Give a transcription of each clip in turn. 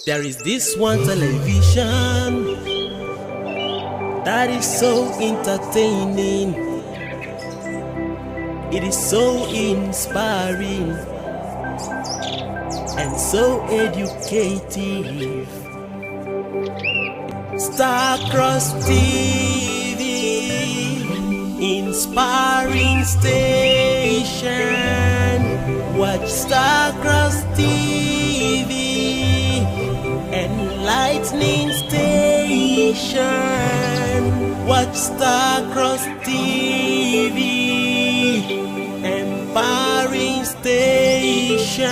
There is this one television that is so entertaining. It is so inspiring and so educative. Starcross TV, inspiring station. Watch Starcross TV, enlightening station. Watch Starcross TV, empowering station.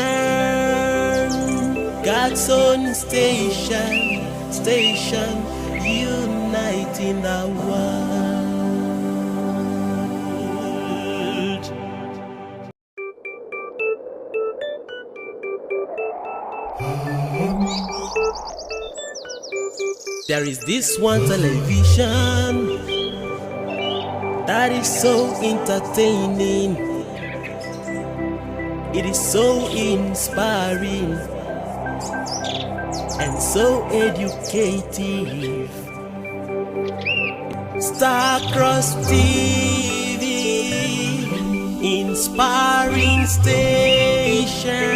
God's own station, uniting the world. There is this one television that is so entertaining. It is so inspiring and so educative. Starcross TV, inspiring station.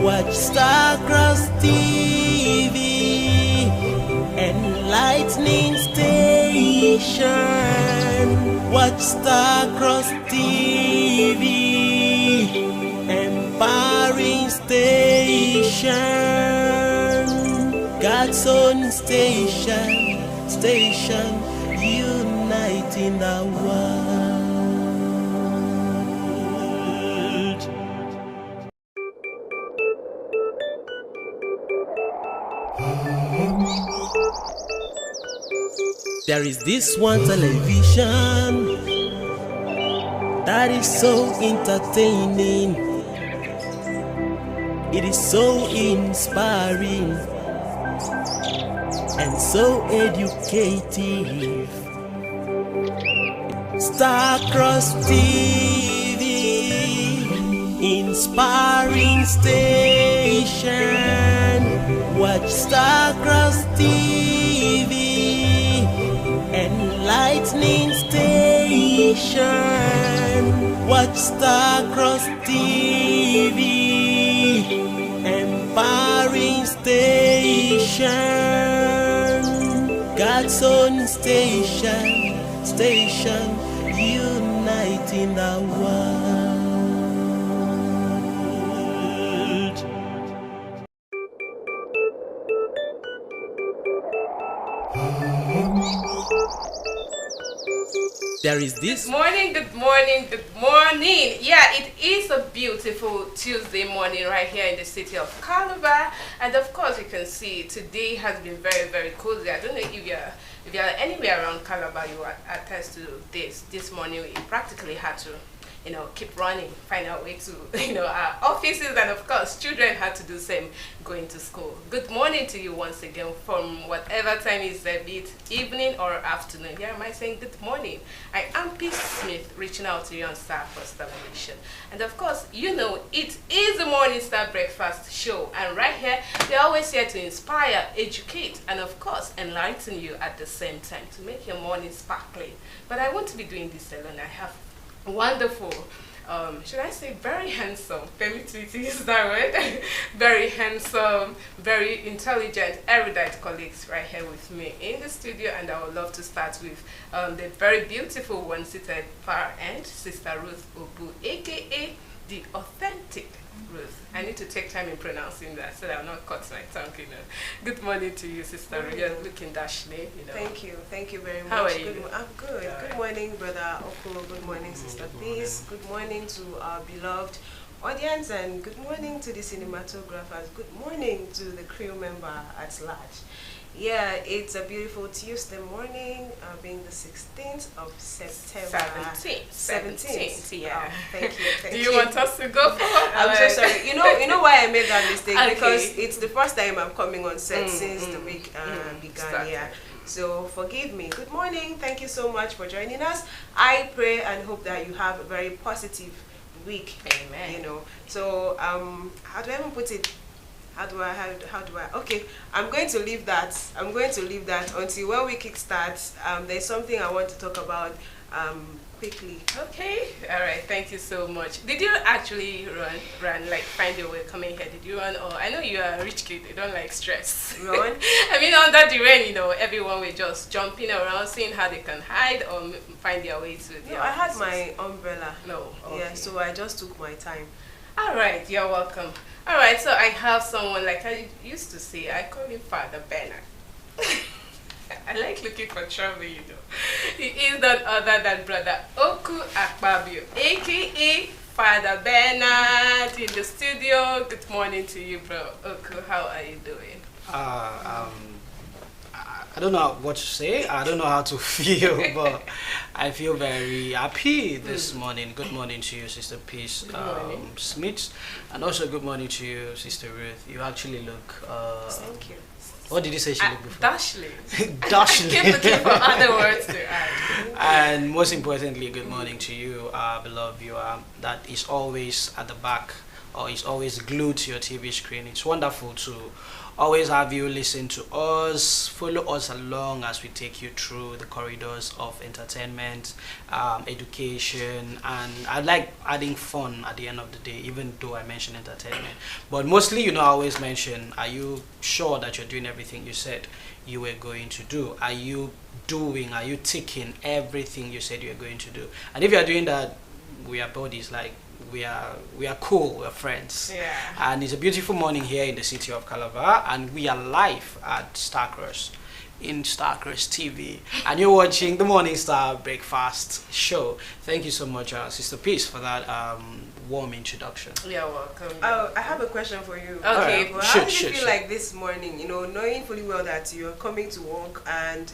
Watch Starcross TV, enlightening station. Watch Starcross TV, empowering station. God's own station, uniting the world. There is this one television that is so entertaining. It is so inspiring and so educative. Starcross TV, inspiring station. Watch Starcross TV, enlightening station. Watch Starcross TV, empowering station. God's own station, uniting the world. There is this. Good morning, good morning, good morning. Yeah, it is a beautiful Tuesday morning right here in the city of Calabar. And of course, you can see today has been very, very cozy. I don't know if you're anywhere around Calabar, you are attest to this. This morning, we practically had to, keep running, find our way to, our offices, and of course, children had to do same going to school. Good morning to you once again from whatever time is a bit evening or afternoon. Yeah, am I saying good morning? I am Peace Smith, reaching out to you on Starcross Television. And of course, it is the Morning Star Breakfast Show. And right here, we're always here to inspire, educate, and of course, enlighten you at the same time to make your morning sparkling. But I want to be doing this alone. I have wonderful, should I say very handsome, permit me to use that word, very handsome, very intelligent, erudite colleagues right here with me in the studio, and I would love to start with the very beautiful one seated far end, Sister Ruth Obu, aka the authentic Ruth. I need to take time in pronouncing that so that I'll not cut my tongue, Good morning to you, Sister Ruth. You're looking dashly, Thank you very much. How are you? I'm good. Good morning, Brother Oko. Good morning, Sister Peace. Good morning to our beloved audience, and good morning to the cinematographers. Good morning to the crew member at large. Yeah, it's a beautiful Tuesday morning, being the 16th of September. 17th, yeah. Thank you. Do you want us to go for it? I'm so sorry. You know why I made that mistake? Okay. Because it's the first time I'm coming on set since the week began. Started. Yeah. So forgive me. Good morning. Thank you so much for joining us. I pray and hope that you have a very positive week. Amen. So how do I even put it? how do I? Okay, I'm going to leave that. I'm going to leave that until when we kickstart. There's something I want to talk about quickly. Okay, all right. Thank you so much. Did you actually run like find your way coming here? Did you run, or I know you are a rich kid. You don't like stress. Run? I mean, under the rain, everyone will just jumping around, seeing how they can hide or find their way to. No, I had my umbrella. No. Okay. Yeah, so I just took my time. All right, you're welcome. All right, so I have someone like I used to say. I call him Father Bernard. I like looking for trouble, He is none other than Brother Oku Akpabio, aka Father Bernard, in the studio. Good morning to you, bro. Oku, how are you doing? I don't know what to say. I don't know how to feel, but I feel very happy this morning. Good morning to you, Sister Peace Smith, and also good morning to you, Sister Ruth. You actually look. Thank you. What did you say she looked before? Dashling. Dashling. Keep looking for other words to add. And most importantly, good morning to you, beloved viewer, that is always at the back or is always glued to your TV screen. It's wonderful to always have you listen to us, follow us along as we take you through the corridors of entertainment, education, and I like adding fun at the end of the day, even though I mentioned entertainment. But mostly, I always mention, are you sure that you're doing everything you said you were going to do? Are you ticking everything you said you were going to do? And if you're doing that, we are buddies, like we are cool, we're friends. Yeah. And it's a beautiful morning here in the city of Calabar, and we are live at Starcross in Starcross TV, and you're watching the Morning Star Breakfast Show. Thank you so much, Sister Peace, for that warm introduction. You're welcome. Oh, I have a question for you. Okay. Well, how did you feel like this morning? Knowing fully well that you're coming to work and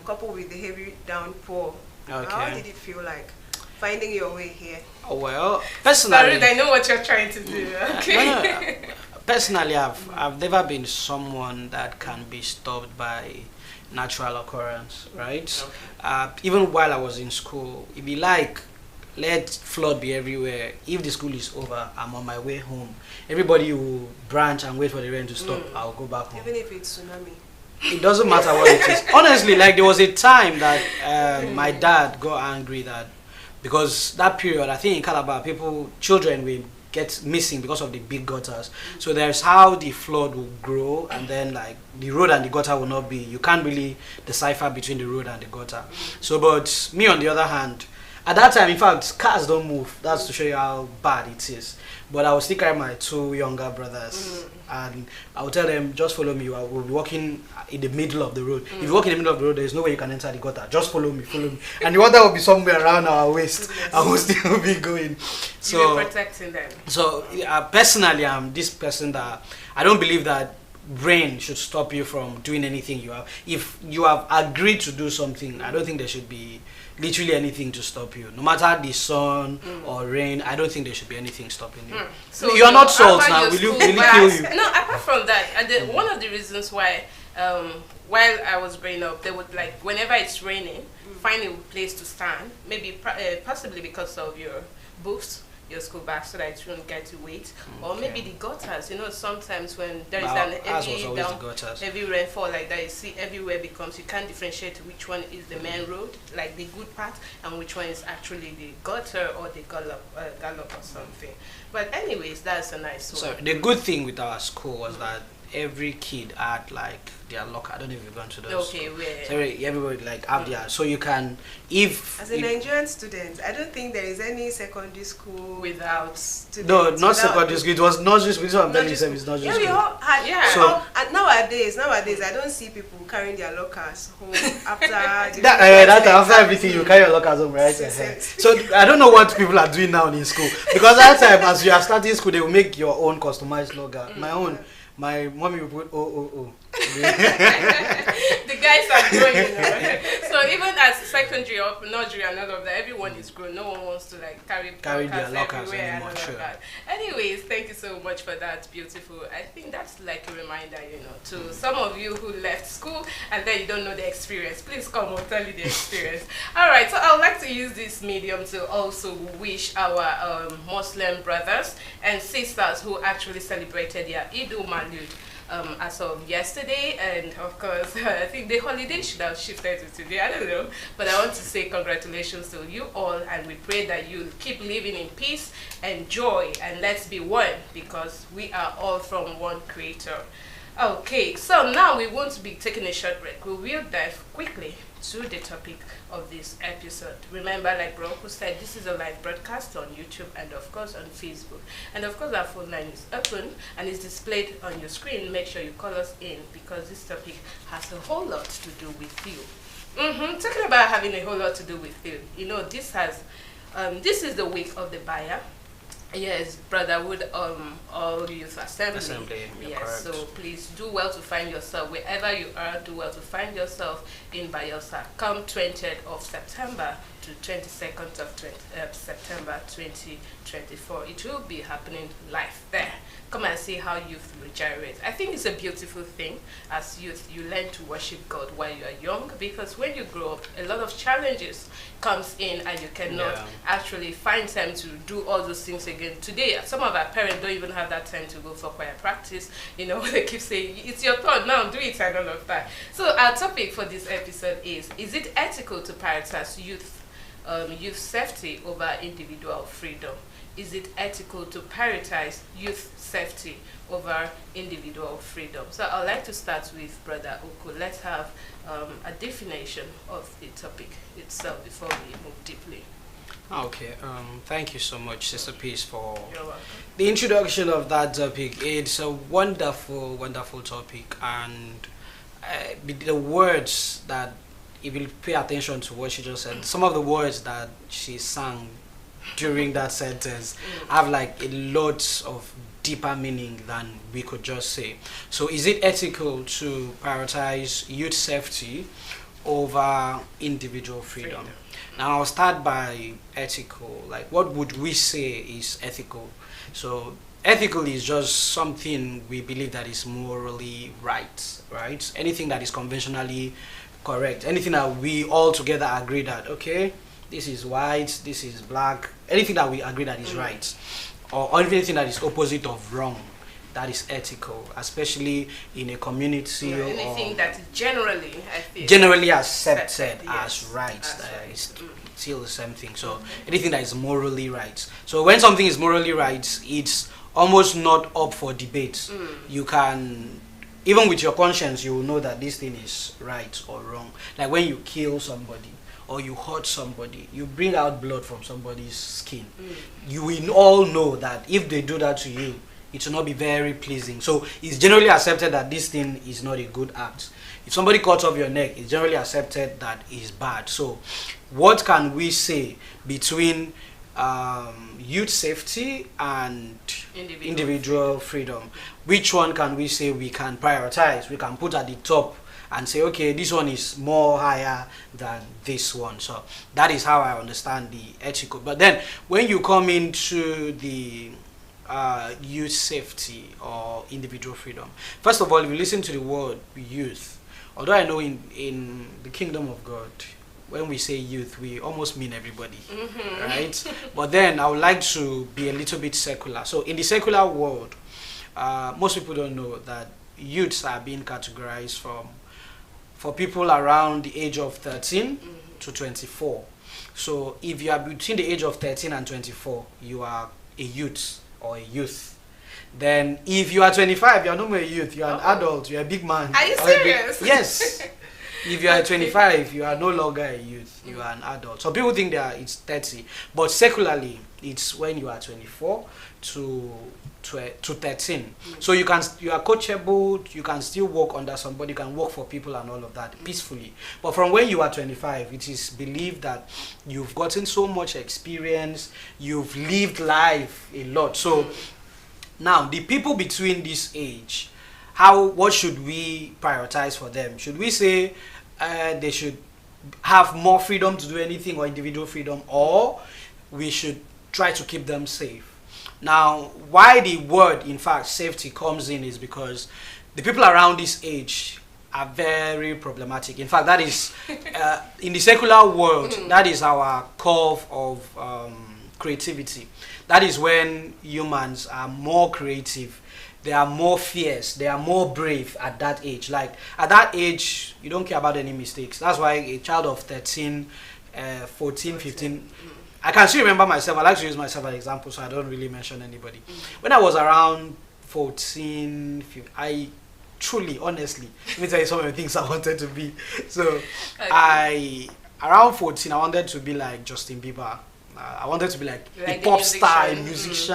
coupled with the heavy downpour. Okay. How did it feel like finding your way here? Oh, well, personally, Sorry, I know what you're trying to do. Okay. no. Personally, I've never been someone that can be stopped by natural occurrence, right? Okay. Even while I was in school, it'd be like, let flood be everywhere. If the school is over, I'm on my way home. Everybody will branch and wait for the rain to stop. I'll go back home. Even if it's tsunami. It doesn't matter what it is. Honestly, like there was a time that my dad got angry that because that period, I think in Calabar, children will get missing because of the big gutters. So there's how the flood will grow, and then like the road and the gutter will not be. You can't really decipher between the road and the gutter. So, but me on the other hand, at that time, in fact, cars don't move. That's to show you how bad it is. But I will still carry my two younger brothers, and I will tell them, just follow me. I will be walking in the middle of the road. If you walk in the middle of the road, there is no way you can enter the gutter. Just follow me. And the water will be somewhere around our waist. I will still be going. So you'll be protecting them. So personally, I'm this person that I don't believe that rain should stop you from doing anything you have. If you have agreed to do something, I don't think there should be literally anything to stop you. No matter the sun or rain, I don't think there should be anything stopping you. So you're not salt now. Will it kill you? No, apart from that, one of the reasons why while I was growing up, they would like whenever it's raining, find a place to stand. Maybe possibly because of your books, your school bag, so that it won't get you wet, or maybe the gutters. Sometimes when there is an heavy rainfall like that, you see everywhere becomes, you can't differentiate which one is the main road, like the good part, and which one is actually the gutter or the gallop or something. But anyways, that's a nice one. So the good thing with our school was that every kid had like their locker. I don't know if you've gone to those. Okay, where? So everybody like have their, so you can, as a Nigerian student, I don't think there is any secondary school without students. No, not secondary school. It was not just. This one It's not just. We all had. Yeah. So and nowadays, I don't see people carrying their lockers home after. After everything, you carry your lockers home, right? So I don't know what people are doing now in school, because that time as you are starting school, they will make your own customized locker. My mommy will put 000. The guys are growing, So even as secondary or nursery and all of that, everyone is grown. No one wants to like carry their lockers everywhere anymore. and all Sure. of that. Anyways, thank you so much for that. Beautiful. I think that's like a reminder, to some of you who left school and then you don't know the experience. Please come, I'll tell you the experience. All right. So I would like to use this medium to also wish our Muslim brothers and sisters who actually celebrated their Eid al-Maulud as of yesterday, and of course I think the holiday should have shifted to today, I don't know, but I want to say congratulations to you all, and we pray that you keep living in peace and joy, and let's be one, because we are all from one creator. Okay, so now we won't be taking a short break. We will dive quickly to the topic of this episode. Remember, like Broku said, this is a live broadcast on YouTube and of course on Facebook. And of course our phone line is open and is displayed on your screen. Make sure you call us in, because this topic has a whole lot to do with you. Talking about having a whole lot to do with you, this is the week of the buyer. Yes, Brotherhood All Youth Assembly. Yes, so please do well to find yourself wherever you are. Do well to find yourself in Bayelsa. Come 20th of September to 22nd of September 2024. It will be happening live there. Come and see how youth will gyrate. I think it's a beautiful thing. As youth, you learn to worship God while you are young, because when you grow up, a lot of challenges comes in and you cannot actually find time to do all those things again. Today, some of our parents don't even have that time to go for choir practice. They keep saying, it's your turn now, do it and all of that. So our topic for this episode is it ethical to prioritize youth safety over individual freedom? Is it ethical to prioritize youth safety over individual freedom? So I'd like to start with Brother Oko. Let's have a definition of the topic itself before we move deeply. Okay, thank you so much, Sister Peace, for You're welcome. the introduction of that topic. It's a wonderful, wonderful topic, and the words that, if you pay attention to what she just said, some of the words that she sang during that sentence have like a lot of deeper meaning than we could just say. So is it ethical to prioritize youth safety over individual freedom? Now I'll start by ethical. Like, what would we say is ethical? So ethical is just something we believe that is morally right? Anything that is conventionally correct, anything that we all together agree that, okay, this is white, this is black, anything that we agree that is right, or anything that is opposite of wrong, that is ethical, especially in a community. Anything that is generally, I feel, generally accepted yes, as right, as right. is still the same thing. So anything that is morally right. So when something is morally right, it's almost not up for debate. You can, even with your conscience, you will know that this thing is right or wrong. Like when you kill somebody or you hurt somebody, you bring out blood from somebody's skin. You will all know that if they do that to you, it will not be very pleasing. So it's generally accepted that this thing is not a good act. If somebody cuts off your neck, it's generally accepted that it's bad. So what can we say between youth safety and individual freedom? Which one can we say we can prioritize, we can put at the top and say, okay, this one is more higher than this one? So that is how I understand the ethical. But then when you come into the youth safety or individual freedom, first of all, if you listen to the word youth, although I know in the kingdom of God, when we say youth, we almost mean everybody, right? But then I would like to be a little bit secular. So in the secular world, most people don't know that youths are being categorized for people around the age of 13 to 24. So if you are between the age of 13 and 24, you are a youth or a youth. Then if you are 25, you are no more a youth, you are an adult, you are a big man. Are you serious? Yes. If you are 25, you are no longer a youth, you are an adult. So people think that it's 30, but secularly, it's when you are 24 to 13. So you are coachable, you can still work under somebody, you can work for people and all of that peacefully. But from when you are 25, it is believed that you've gotten so much experience, you've lived life a lot. So now the people between this age what should we prioritize for them? Should we say they should have more freedom to do anything, or individual freedom, or we should try to keep them safe? Now, why the word, in fact, safety comes in is because the people around this age are very problematic. In fact, that is, in the secular world, that is our curve of creativity. That is when humans are more creative. They are more fierce. They are more brave at that age. Like, at that age, you don't care about any mistakes. That's why a child of 13, 14, 15... I can still remember myself. I like to use myself as an example, so I don't really mention anybody. When I was around 14, 15, I truly, honestly, let me tell you some of the things I wanted to be. So, around 14, I wanted to be like Justin Bieber. I wanted to be like a pop star, a musician.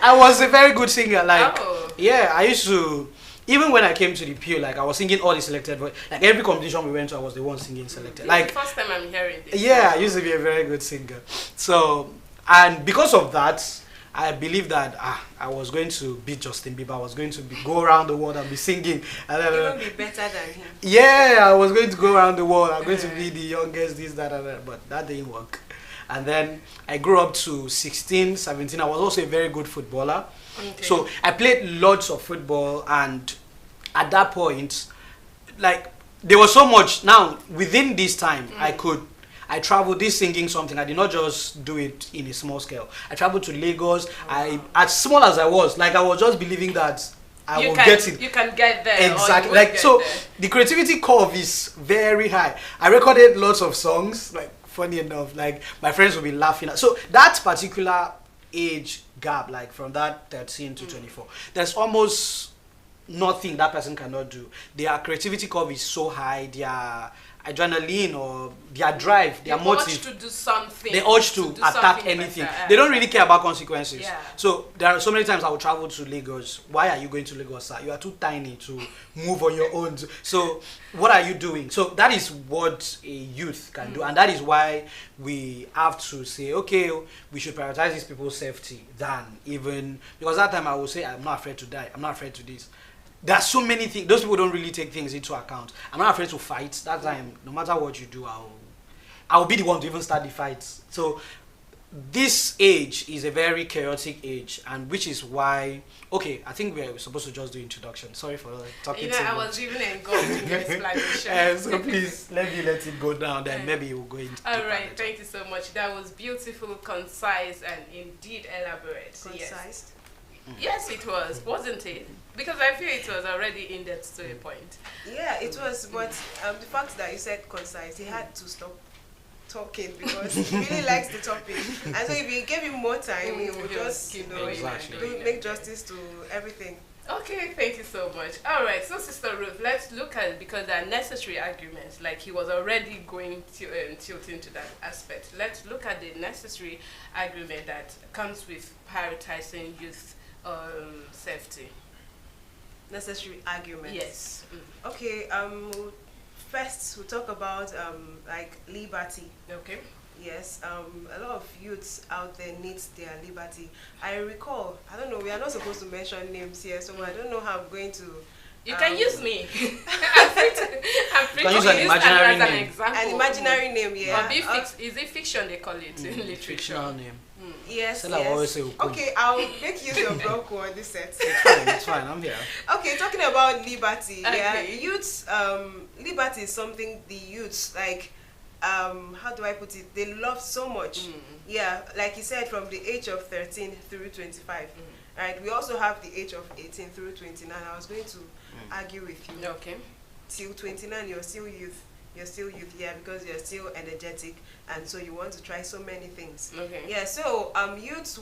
I was a very good singer. Like, yeah, I used to. Even when I came to the PO, like, I was singing all the selected voice. Like, every competition we went to, I was the one singing selected. Like, the first time I'm hearing this. Yeah, I used to be a very good singer. So, and because of that, I believe that I was going to beat Justin Bieber. I was going to go around the world and be singing. And even be better than him. Yeah, I was going to go around the world. I'm going to be the youngest, this, that, and that. But that didn't work. And then I grew up to 16, 17. I was also a very good footballer. Okay. So I played lots of football, and at that point, like, there was so much. Now, within this time, I traveled this singing something. I did not just do it in a small scale. I traveled to Lagos. As small as I was just believing that I will get it. You can get there. Exactly. Like, so the creativity curve is very high. I recorded lots of songs, like, funny enough, like, my friends will be laughing at. So that particular age gap, like from that 13 to 24, there's almost nothing that person cannot do. Their creativity curve is so high. Their adrenaline or their drive, their motive, urge to do something. They urge to attack anything. They don't really care about consequences. Yeah. So there are so many times I will travel to Lagos. Why are you going to Lagos, sir? You are too tiny to move on your own. So what are you doing? So that is what a youth can do, and that is why we have to say, okay, we should prioritize these people's safety than even, because that time I will say, I'm not afraid to die. I'm not afraid to this. There are so many things. Those people don't really take things into account. I'm not afraid to fight. That time, no matter what you do, I'll be the one to even start the fights. So this age is a very chaotic age, and which is why, okay, I think we're supposed to just do introduction. Sorry for talking too much. I was even engulfed in your explanation. So please, let it go down, then maybe we'll go into all right, thank you so much. That was beautiful, concise, and indeed elaborate. Concise? Yes, it was, wasn't it? Because I feel it was already in that to a point. Yeah, it was, but the fact that you said concise, he had to stop talking because he really likes the topic. And so if you gave him more time, he would just, make justice to everything. Okay, thank you so much. All right, so Sister Ruth, let's look at it, because there are necessary arguments, like he was already going to tilt into that aspect. Let's look at the necessary argument that comes with prioritizing youth safety. Necessary arguments. Yes. Okay. First we'll talk about like liberty. Okay. Yes. A lot of youths out there needs their liberty. I recall. I don't know. We are not supposed to mention names here, so I don't know how I'm going to. You can use me. I'm free to use an imaginary name. An example. An imaginary name, yeah. Is it fiction they call it in literature? Fictional name. Yes, yes. Okay, I'll make use of Bronco on this set. It's fine, I'm here. Okay, talking about liberty, yeah. Okay. Youths, liberty is something the youths, like, how do I put it? They love so much. Yeah, like you said, from the age of 13 through 25. Right, we also have the age of 18 through 29. I was going to argue with you. Okay. Till 29, you're still youth. You're still youth, yeah, because you're still energetic, and so you want to try so many things. Okay. Yeah, so youths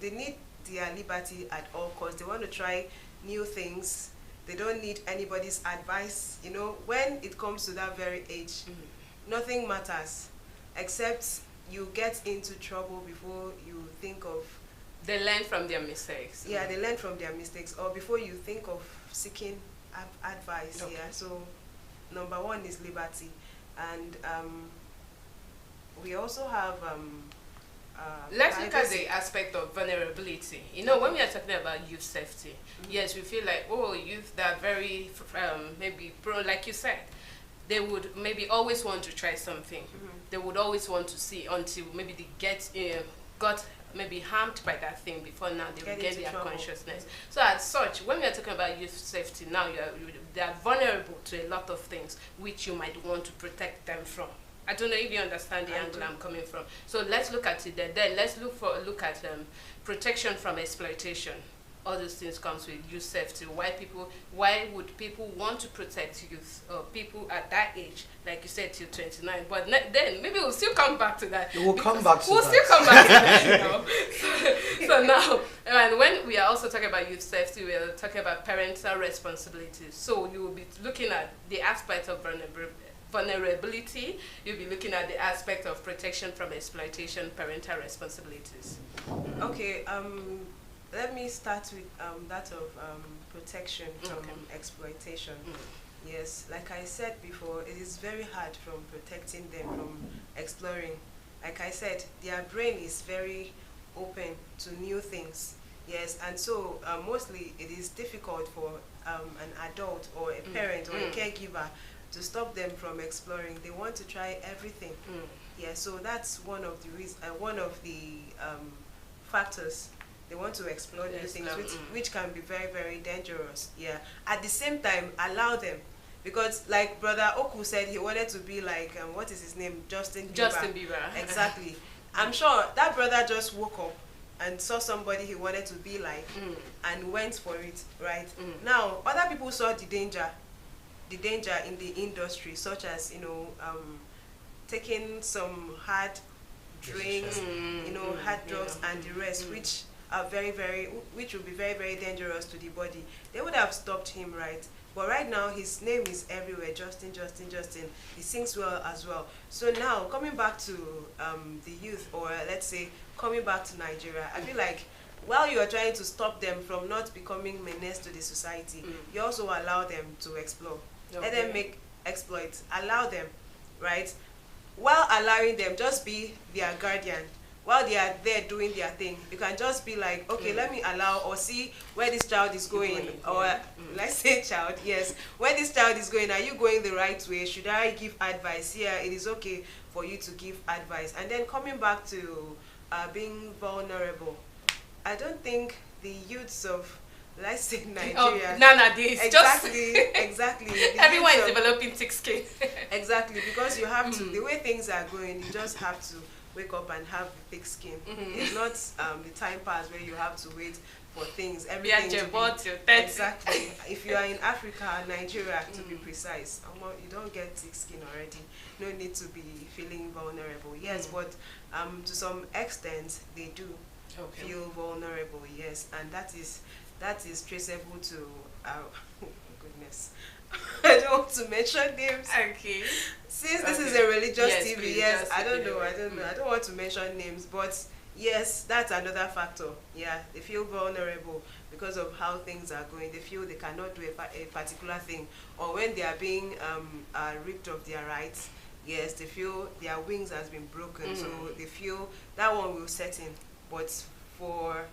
they need their liberty at all costs. They want to try new things. They don't need anybody's advice. You know, when it comes to that very age, nothing matters except you get into trouble before you think of. They learn from their mistakes. Yeah, they learn from their mistakes, or before you think of seeking advice. Okay. Yeah, so number one is liberty, and we also have Let's look at privacy. the aspect of vulnerability. You know, when we are talking about youth safety, yes, we feel like, oh, youth that are very, maybe pro, like you said, they would maybe always want to try something. They would always want to see until maybe they got maybe harmed by that thing before now they Get will get into their trouble. consciousness. So as such, when we are talking about youth safety now, they are vulnerable to a lot of things which you might want to protect them from. I don't know if you understand the I angle do. I'm coming from. So let's look at it there. Then let's look at protection from exploitation. All those things comes with youth safety. Why would people want to protect youth or people at that age, like you said, till 29? But then maybe we'll still come back to that. We'll come because back to we'll that. still come back to that. You know? So now, and when we are also talking about youth safety, we are talking about parental responsibilities. So you will be looking at the aspect of vulnerability, you'll be looking at the aspect of protection from exploitation, parental responsibilities. Okay, let me start with that of protection from Okay. exploitation. Yes, like I said before, it is very hard from protecting them from exploring. Like I said, their brain is very open to new things. Yes, and so mostly it is difficult for an adult or a parent or a caregiver to stop them from exploring. They want to try everything. Yeah, so that's one of the factors. They want to explore new Yes, things, no, which can be very, very dangerous. Yeah. At the same time, allow them, because like Brother Oku said, he wanted to be like what is his name, Justin Bieber. Justin Bieber. Exactly. I'm sure that brother just woke up and saw somebody he wanted to be like and went for it. Right. Now, other people saw the danger in the industry, such as taking some hard drinks, hard drugs and the rest, which are which will be very, very dangerous to the body. They would have stopped him, right? But right now his name is everywhere. Justin. He sings well as well. So now coming back to the youth, or let's say coming back to Nigeria, I feel like while you are trying to stop them from not becoming menace to the society, you also allow them to explore. Let them make exploits. Allow them, right? While allowing them, just be their guardian. While they are there doing their thing, you can just be like, okay, let me allow or see where this child is going, or let's say child, yes, where this child is going. Are you going the right way? Should I give advice? Yeah, it is okay for you to give advice. And then coming back to being vulnerable, I don't think the youths of, let's say, Nigeria. Nowadays, Exactly. Everyone is developing thick skin. Exactly, because you have to, the way things are going, you just have to wake up and have the thick skin. It's not the time pass where you have to wait for things, everything to be, exactly. If you are in Africa, Nigeria to be precise, you don't get thick skin already. No need to be feeling vulnerable. Yes, but to some extent they do feel vulnerable. Yes, and that is traceable to goodness. I don't want to mention names. Okay. Since this is a religious Yes, TV, please, yes, just I don't keep it know. away. I don't want to mention names, but yes, that's another factor. Yeah, they feel vulnerable because of how things are going. They feel they cannot do a particular thing, or when they are being ripped of their rights. Yes, they feel their wings has been broken, so they feel that one will set in. But for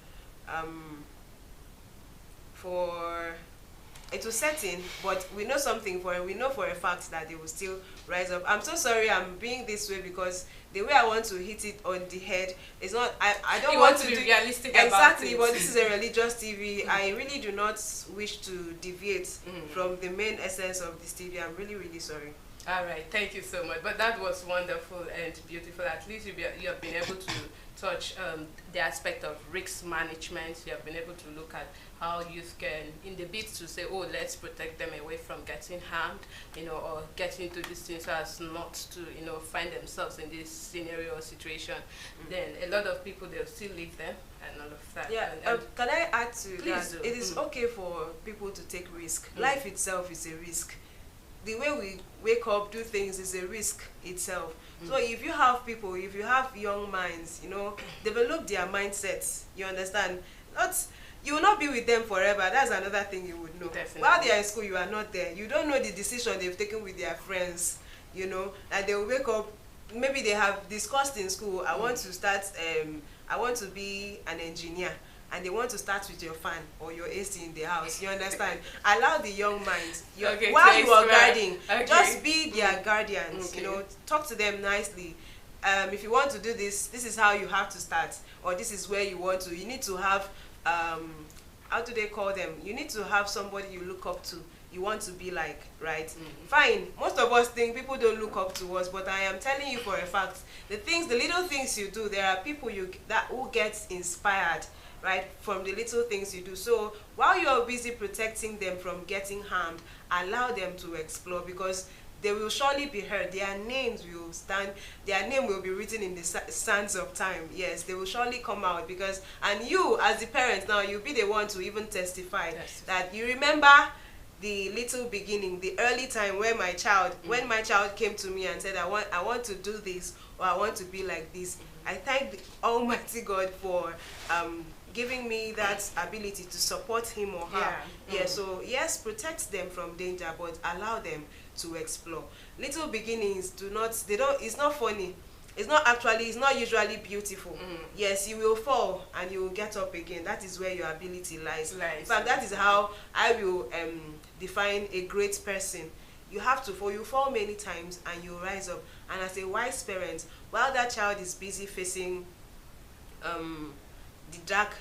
it will set in, but we know something we know for a fact that they will still rise up. I'm so sorry I'm being this way, because the way I want to hit it on the head is not, I don't want to be do realistic exactly, about it. but this is a religious TV. I really do not wish to deviate from the main essence of this TV. I'm really, really sorry. All right, thank you so much. But that was wonderful and beautiful. At least you have been able to touch the aspect of risk management. You have been able to look at how youth can, in the bid to say, oh, let's protect them away from getting harmed, or getting into this thing so as not to, find themselves in this scenario or situation. Then a lot of people, they'll still leave them and all of that. Yeah, can I add to Please that? do. It is okay for people to take risk. Life itself is a risk. The way we wake up, do things is a risk itself. So if you have young minds, develop their mindsets. You understand? You will not be with them forever. That's another thing you would know. Definitely. While they are in school, you are not there. You don't know the decision they've taken with their friends. That they will wake up maybe they have discussed in school, I want to start, I want to be an engineer, and they want to start with your fan or your AC in the house. You understand? Allow the young minds. Okay, while you are explain. guarding, Okay. just be their guardians. Okay. You know, talk to them nicely. If you want to do this, this is how you have to start, or this is where you want to. You need to have, how do they call them? You need to have somebody you look up to. You want to be like, right? Fine. Most of us think people don't look up to us, but I am telling you for a fact, the little things you do, there are people who get inspired, right, from the little things you do. So while you are busy protecting them from getting harmed, allow them to explore, because they will surely be heard. Their names will stand, their name will be written in the sands of time. Yes, they will surely come out, because, and you as the parents now, you'll be the one to even testify that you remember the little beginning, the early time where my child, when my child came to me and said, I want to do this, or I want to be like this. I thank the Almighty God for giving me that ability to support him or her. Yeah. So yes, protect them from danger, but allow them to explore. Little beginnings it's not funny. It's not usually beautiful. Yes, you will fall and you will get up again. That is where your ability lies. In fact, that is how I will define a great person. You have to fall. You fall many times and you rise up. And as a wise parent, while that child is busy facing the dark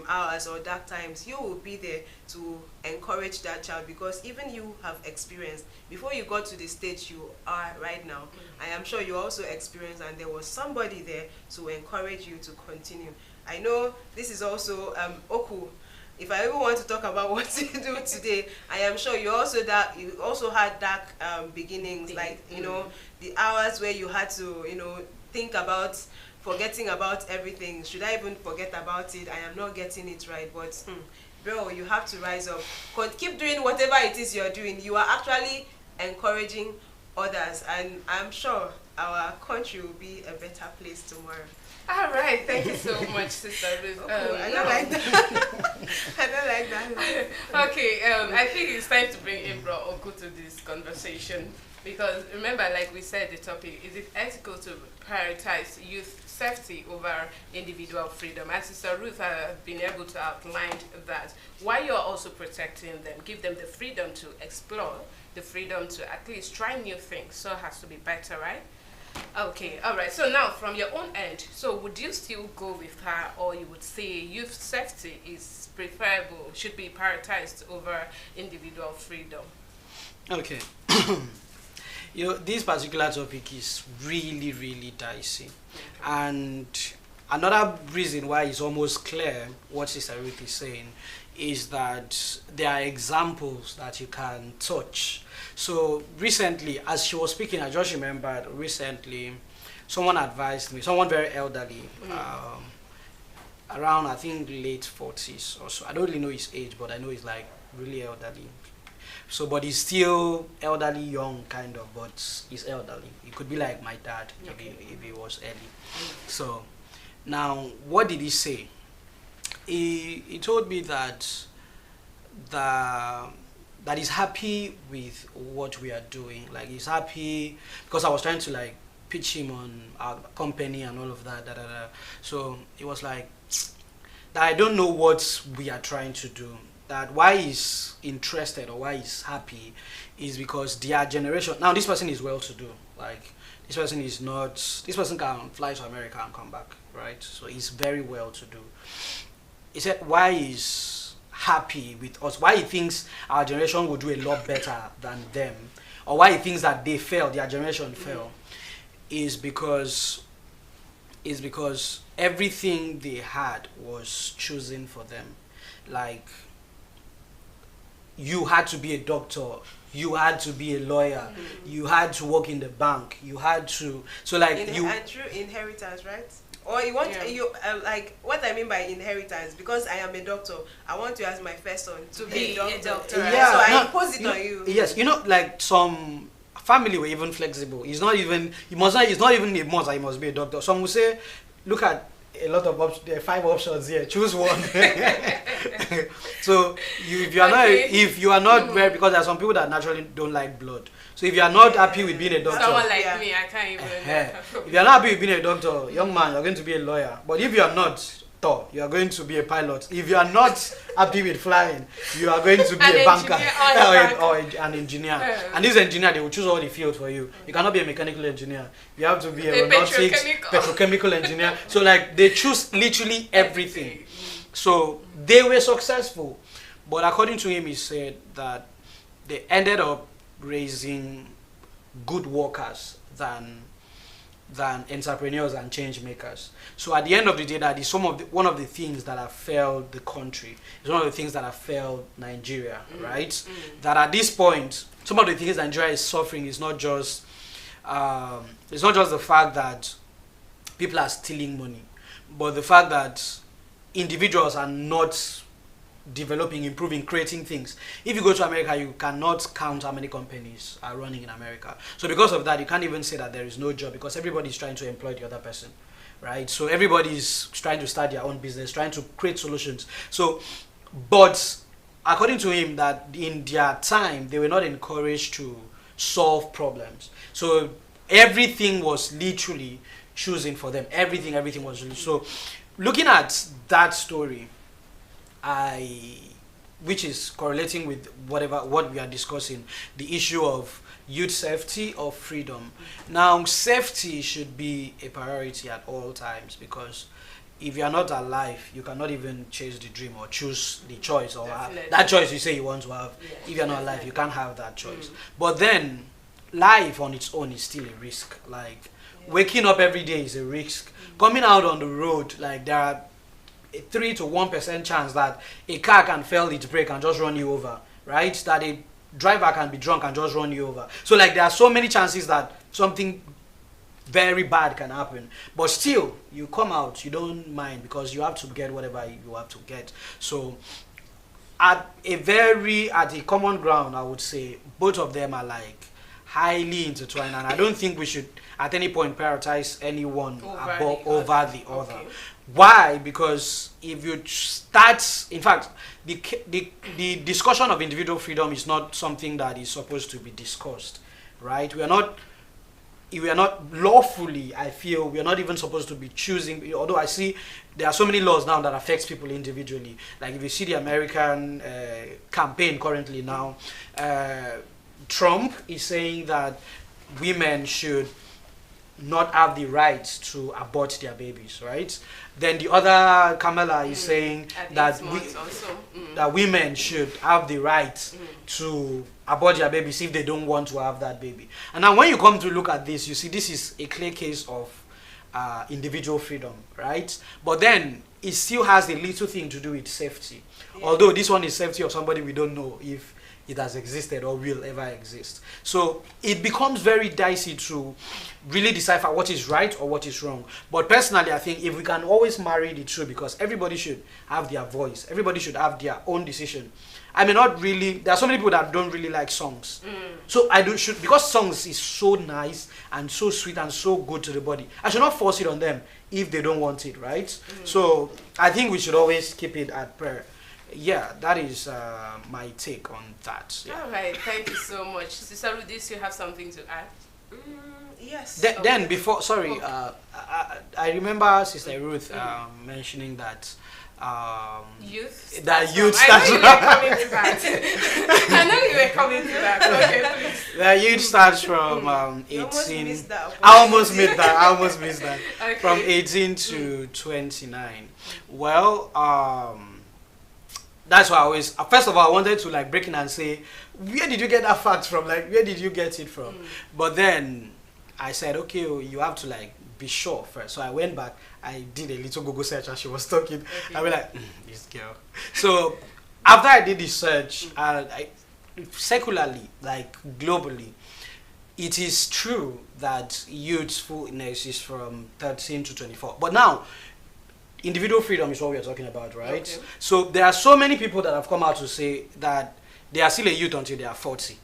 hours or dark times, you will be there to encourage that child, because even you have experienced, before you got to the stage you are right now, I am sure you also experienced, and there was somebody there to encourage you to continue. I know this is also Oku. If I even want to talk about what to do today, I am sure you also had dark beginnings, like, you know, the hours where you had to, you know, think about forgetting about everything. Should I even forget about it? I am not getting it right. But bro, you have to rise up. Keep doing whatever it is you're doing. You are actually encouraging others, and I'm sure our country will be a better place tomorrow. All right, thank you so much, Sister Ruth. I don't like that. I don't like that. Okay, I think it's time to bring Ibra Oku to this conversation, because remember, like we said, the topic is it ethical to prioritize youth safety over individual freedom. And Sister Ruth has been able to outline that while you're also protecting them, give them the freedom to explore, the freedom to at least try new things. So it has to be better, right? Okay, all right. So now, from your own end, so would you still go with her, or you would say youth safety is preferable, should be prioritized over individual freedom? Okay. You know, this particular topic is really, really dicey. And another reason why it's almost clear what Sister Ruth is saying is that there are examples that you can touch. So recently, as she was speaking, I just remembered recently someone advised me, someone very elderly, around I think late 40s or so. I don't really know his age, but I know he's like really elderly. So, but he's still elderly young, kind of, but he's elderly. He could be like my dad, if he was early. So, now, what did he say? He told me that he's happy with what we are doing. Like, he's happy because I was trying to like pitch him on our company and all of that. So he was like, that I don't know what we are trying to do. That why he's interested or why he's happy is because their generation, now this person is well to do, like this person can fly to America and come back, right? So he's very well to do. He said why he's happy with us, why he thinks our generation will do a lot better than them, or why he thinks that they failed, their generation fell, is because everything they had was chosen for them. Like, you had to be a doctor, you had to be a lawyer, you had to work in the bank, you had to, so like and through inheritance, right? Or you want like what I mean by inheritance, because I am a doctor, I want you as my first son to be a doctor, right? Yeah, so I impose it on you. Yes, you know, like some family were even flexible. It's not even a must that he must be a doctor. Some will say, look at a lot of there are 5 options here, choose one. So if you are not, Okay. if you are not very, because there are some people that naturally don't like blood. So if you are not happy with being a doctor, Someone like Yeah. me, I can't even. if you are not happy with being a doctor, young man, you're going to be a lawyer. But if you are not, you are going to be a pilot. If you are not happy with flying, you are going to be An a banker engineer or a an engineer. Yeah. And this engineer, they will choose all the field for you. You cannot be a mechanical engineer. You have to be a aeronautics, petrochemical engineer. So like they choose literally everything. So they were successful. But according to him, he said that they ended up raising good workers than entrepreneurs and change makers. So at the end of the day, that is one of the things that have failed the country. It's one of the things that have failed Nigeria, right? That at this point, some of the things Nigeria is suffering is not just the fact that people are stealing money, but the fact that individuals are not developing, improving, creating things. If you go to America, you cannot count how many companies are running in America. So because of that, you can't even say that there is no job, because everybody is trying to employ the other person, right? So everybody is trying to start their own business, trying to create solutions. So, but according to him, that in their time, they were not encouraged to solve problems. So everything was literally choosing for them. Everything was really. So looking at that story, which is correlating with what we are discussing, the issue of youth safety or freedom. Now, safety should be a priority at all times, because if you are not alive, you cannot even chase the dream or choose the choice or have that choice you say you want to have. Yeah, if you are not alive, you can't have that choice. But then, life on its own is still a risk. Like waking up every day is a risk. Coming out on the road, like there are a 3 to 1% chance that a car can fail its brake and just run you over, right? That a driver can be drunk and just run you over. So like there are so many chances that something very bad can happen, but still you come out, you don't mind, because you have to get whatever you have to get. So at a common ground, I would say both of them are like highly intertwined, and I don't think we should at any point prioritize anyone over the other. Okay. Why? Because if you start, in fact, the discussion of individual freedom is not something that is supposed to be discussed, right? We are not lawfully, I feel, we are not even supposed to be choosing, although I see there are so many laws now that affects people individually. Like if you see the American campaign currently now, Trump is saying that women should not have the right to abort their babies, right? Then the other Kamala is saying that that women should have the right to abort their babies if they don't want to have that baby. And now when you come to look at this, you see this is a clear case of individual freedom, right? But then it still has a little thing to do with safety. Yeah. Although this one is safety of somebody we don't know if it has existed or will ever exist. So it becomes very dicey to really decipher what is right or what is wrong. But personally, I think if we can always marry the two, because everybody should have their voice, everybody should have their own decision. I mean, not really, there are so many people that don't really like songs. So because songs is so nice and so sweet and so good to the body, I should not force it on them if they don't want it, right? So I think we should always keep it at prayer. Yeah, that is my take on that. Yeah. All right, thank you so much. Sister Rudis, you have something to add? Yes. Then before, sorry, I remember Sister Ruth mentioning that youth. That youth I starts. know you were coming to that. I know you were coming to that. Okay, please. The youth starts from You almost 18. missed that I almost missed that. Okay. From 18 to 29. Well, that's why I always, first of all, I wanted to like break in and say, where did you get that fact from? Like, where did you get it from? But then I said, okay, you have to like be sure first. So I went back, I did a little Google search as she was talking. Okay. I was like, this girl. So after I did the search, I secularly, like globally, it is true that youthfulness is from 13 to 24. But now, individual freedom is what we are talking about, right? Okay. So there are so many people that have come out to say that they are still a youth until they are 40.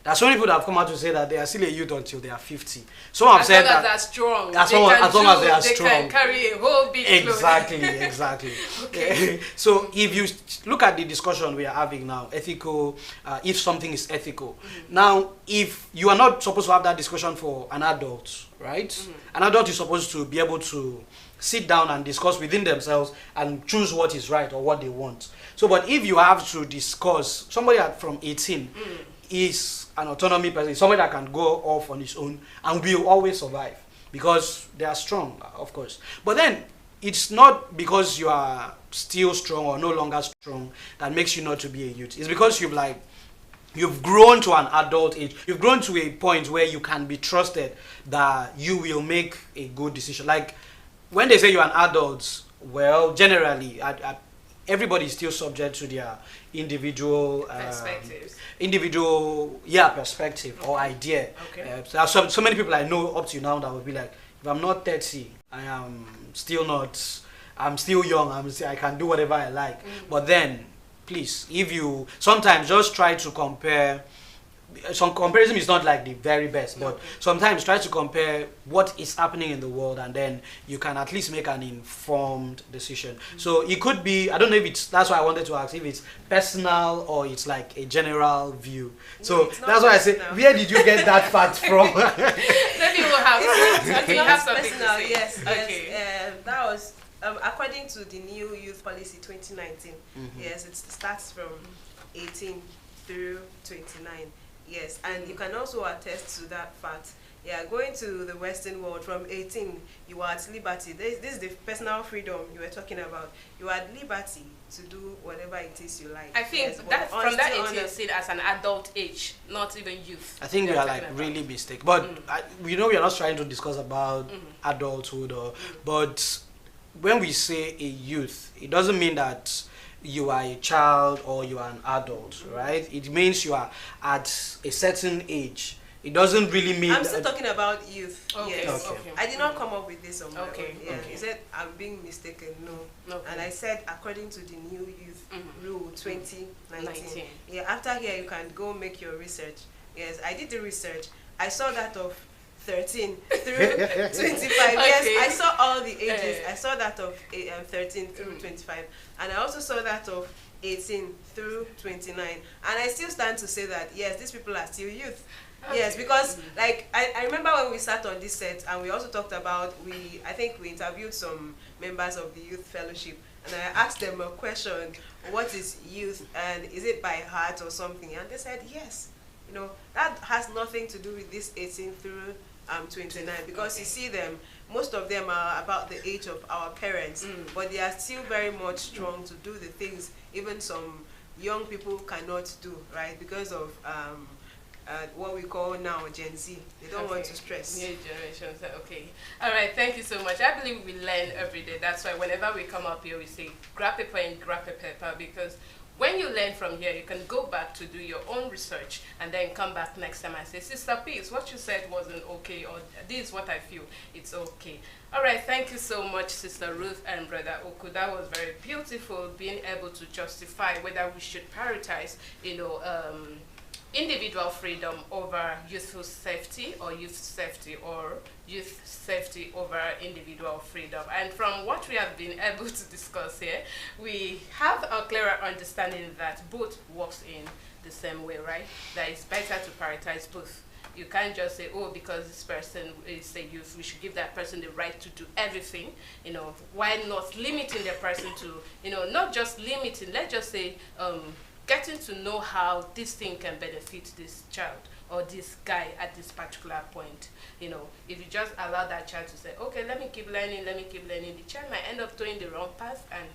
There are so many people that have come out to say that they are still a youth until they are 50. Some have said long as that they're strong, as long as they are they strong, can carry a whole big exactly, load. exactly. Okay. So if you look at the discussion we are having now, ethical, if something is ethical. Now, if you are not supposed to have that discussion for an adult, right? An adult is supposed to be able to sit down and discuss within themselves and choose what is right or what they want. So, but if you have to discuss, somebody from 18 is an autonomy person, somebody that can go off on his own and will always survive because they are strong, of course. But then it's not because you are still strong or no longer strong that makes you not to be a youth. It's because you've grown to an adult age. You've grown to a point where you can be trusted that you will make a good decision. Like when they say you're an adult, well, generally, everybody is still subject to their individual Perspectives. Perspective or idea. Okay. So there are so many people I know up to now that would be like, if I'm not 30, I'm still young, I can do whatever I like. But then, please, if you sometimes just try to compare, some comparison is not like the very best, but sometimes try to compare what is happening in the world and then you can at least make an informed decision. So it could be, I don't know if that's why I wanted to ask if it's personal or it's like a general view. So that's why I say, where did you get that fact from? Maybe we'll have It's not something to personal, say. yes. Okay. Yes, that was according to the new youth policy 2019. Yes, it starts from 18 through 29. Yes, and you can also attest to that fact. Yeah, going to the Western world from 18, you are at liberty. This is the personal freedom you were talking about. You are at liberty to do whatever it is you like. I think yes, that from that 18 under- you see it as an adult age, not even youth. I think we You're are like talking about. really mistaken. But we know we are not trying to discuss about adulthood, but when we say a youth, it doesn't mean that you are a child or you are an adult, right? It means you are at a certain age. It doesn't really mean. I'm still talking about youth. Okay. Yes. Okay. I did not come up with this on my Okay, own. Yeah. okay. He said I'm being mistaken. No. Okay. And I said according to the new youth rule 2019. 19. Yeah. After here you can go make your research. Yes, I did the research. I saw that of 13 through 25. Yes, I saw all the ages. I saw that of 13 through 25, and I also saw that of 18 through 29. And I still stand to say that yes, these people are still youth. Yes, because like I remember when we sat on this set and we also talked about I think we interviewed some members of the youth fellowship and I asked them a question, what is youth and is it by heart or something? And they said yes. You know, that has nothing to do with this 18 through 29 because you see them, most of them are about the age of our parents, but they are still very much strong to do the things even some young people cannot do, right? Because of what we call now Gen Z. They don't want to stress. New generations. Okay. All right. Thank you so much. I believe we learn every day. That's why whenever we come up here, we say grab a pen, grab a paper, because when you learn from here, you can go back to do your own research and then come back next time and say, Sister Peace, what you said wasn't okay, or this is what I feel, it's okay. All right, thank you so much, Sister Ruth and Brother Oku. That was very beautiful, being able to justify whether we should prioritize, individual freedom over youthful safety, or youth safety over individual freedom. And from what we have been able to discuss here, we have a clearer understanding that both works in the same way, right? That it's better to prioritize both. You can't just say, oh, because this person is a youth, we should give that person the right to do everything. Why not limiting the person to, not just limiting, let's just say, getting to know how this thing can benefit this child or this guy at this particular point. If you just allow that child to say, okay, let me keep learning, the child might end up doing the wrong path. And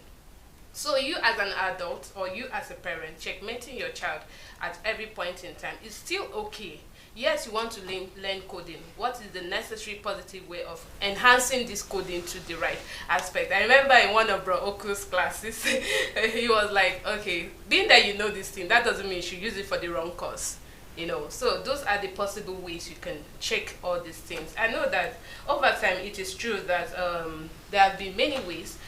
so you as an adult or you as a parent, checkmating your child at every point in time is still okay. Yes, you want to learn coding. What is the necessary positive way of enhancing this coding to the right aspect? I remember in one of Bro Oku's classes, he was like, okay, being that you know this thing, that doesn't mean you should use it for the wrong cause. So those are the possible ways you can check all these things. I know that over time it is true that there have been many ways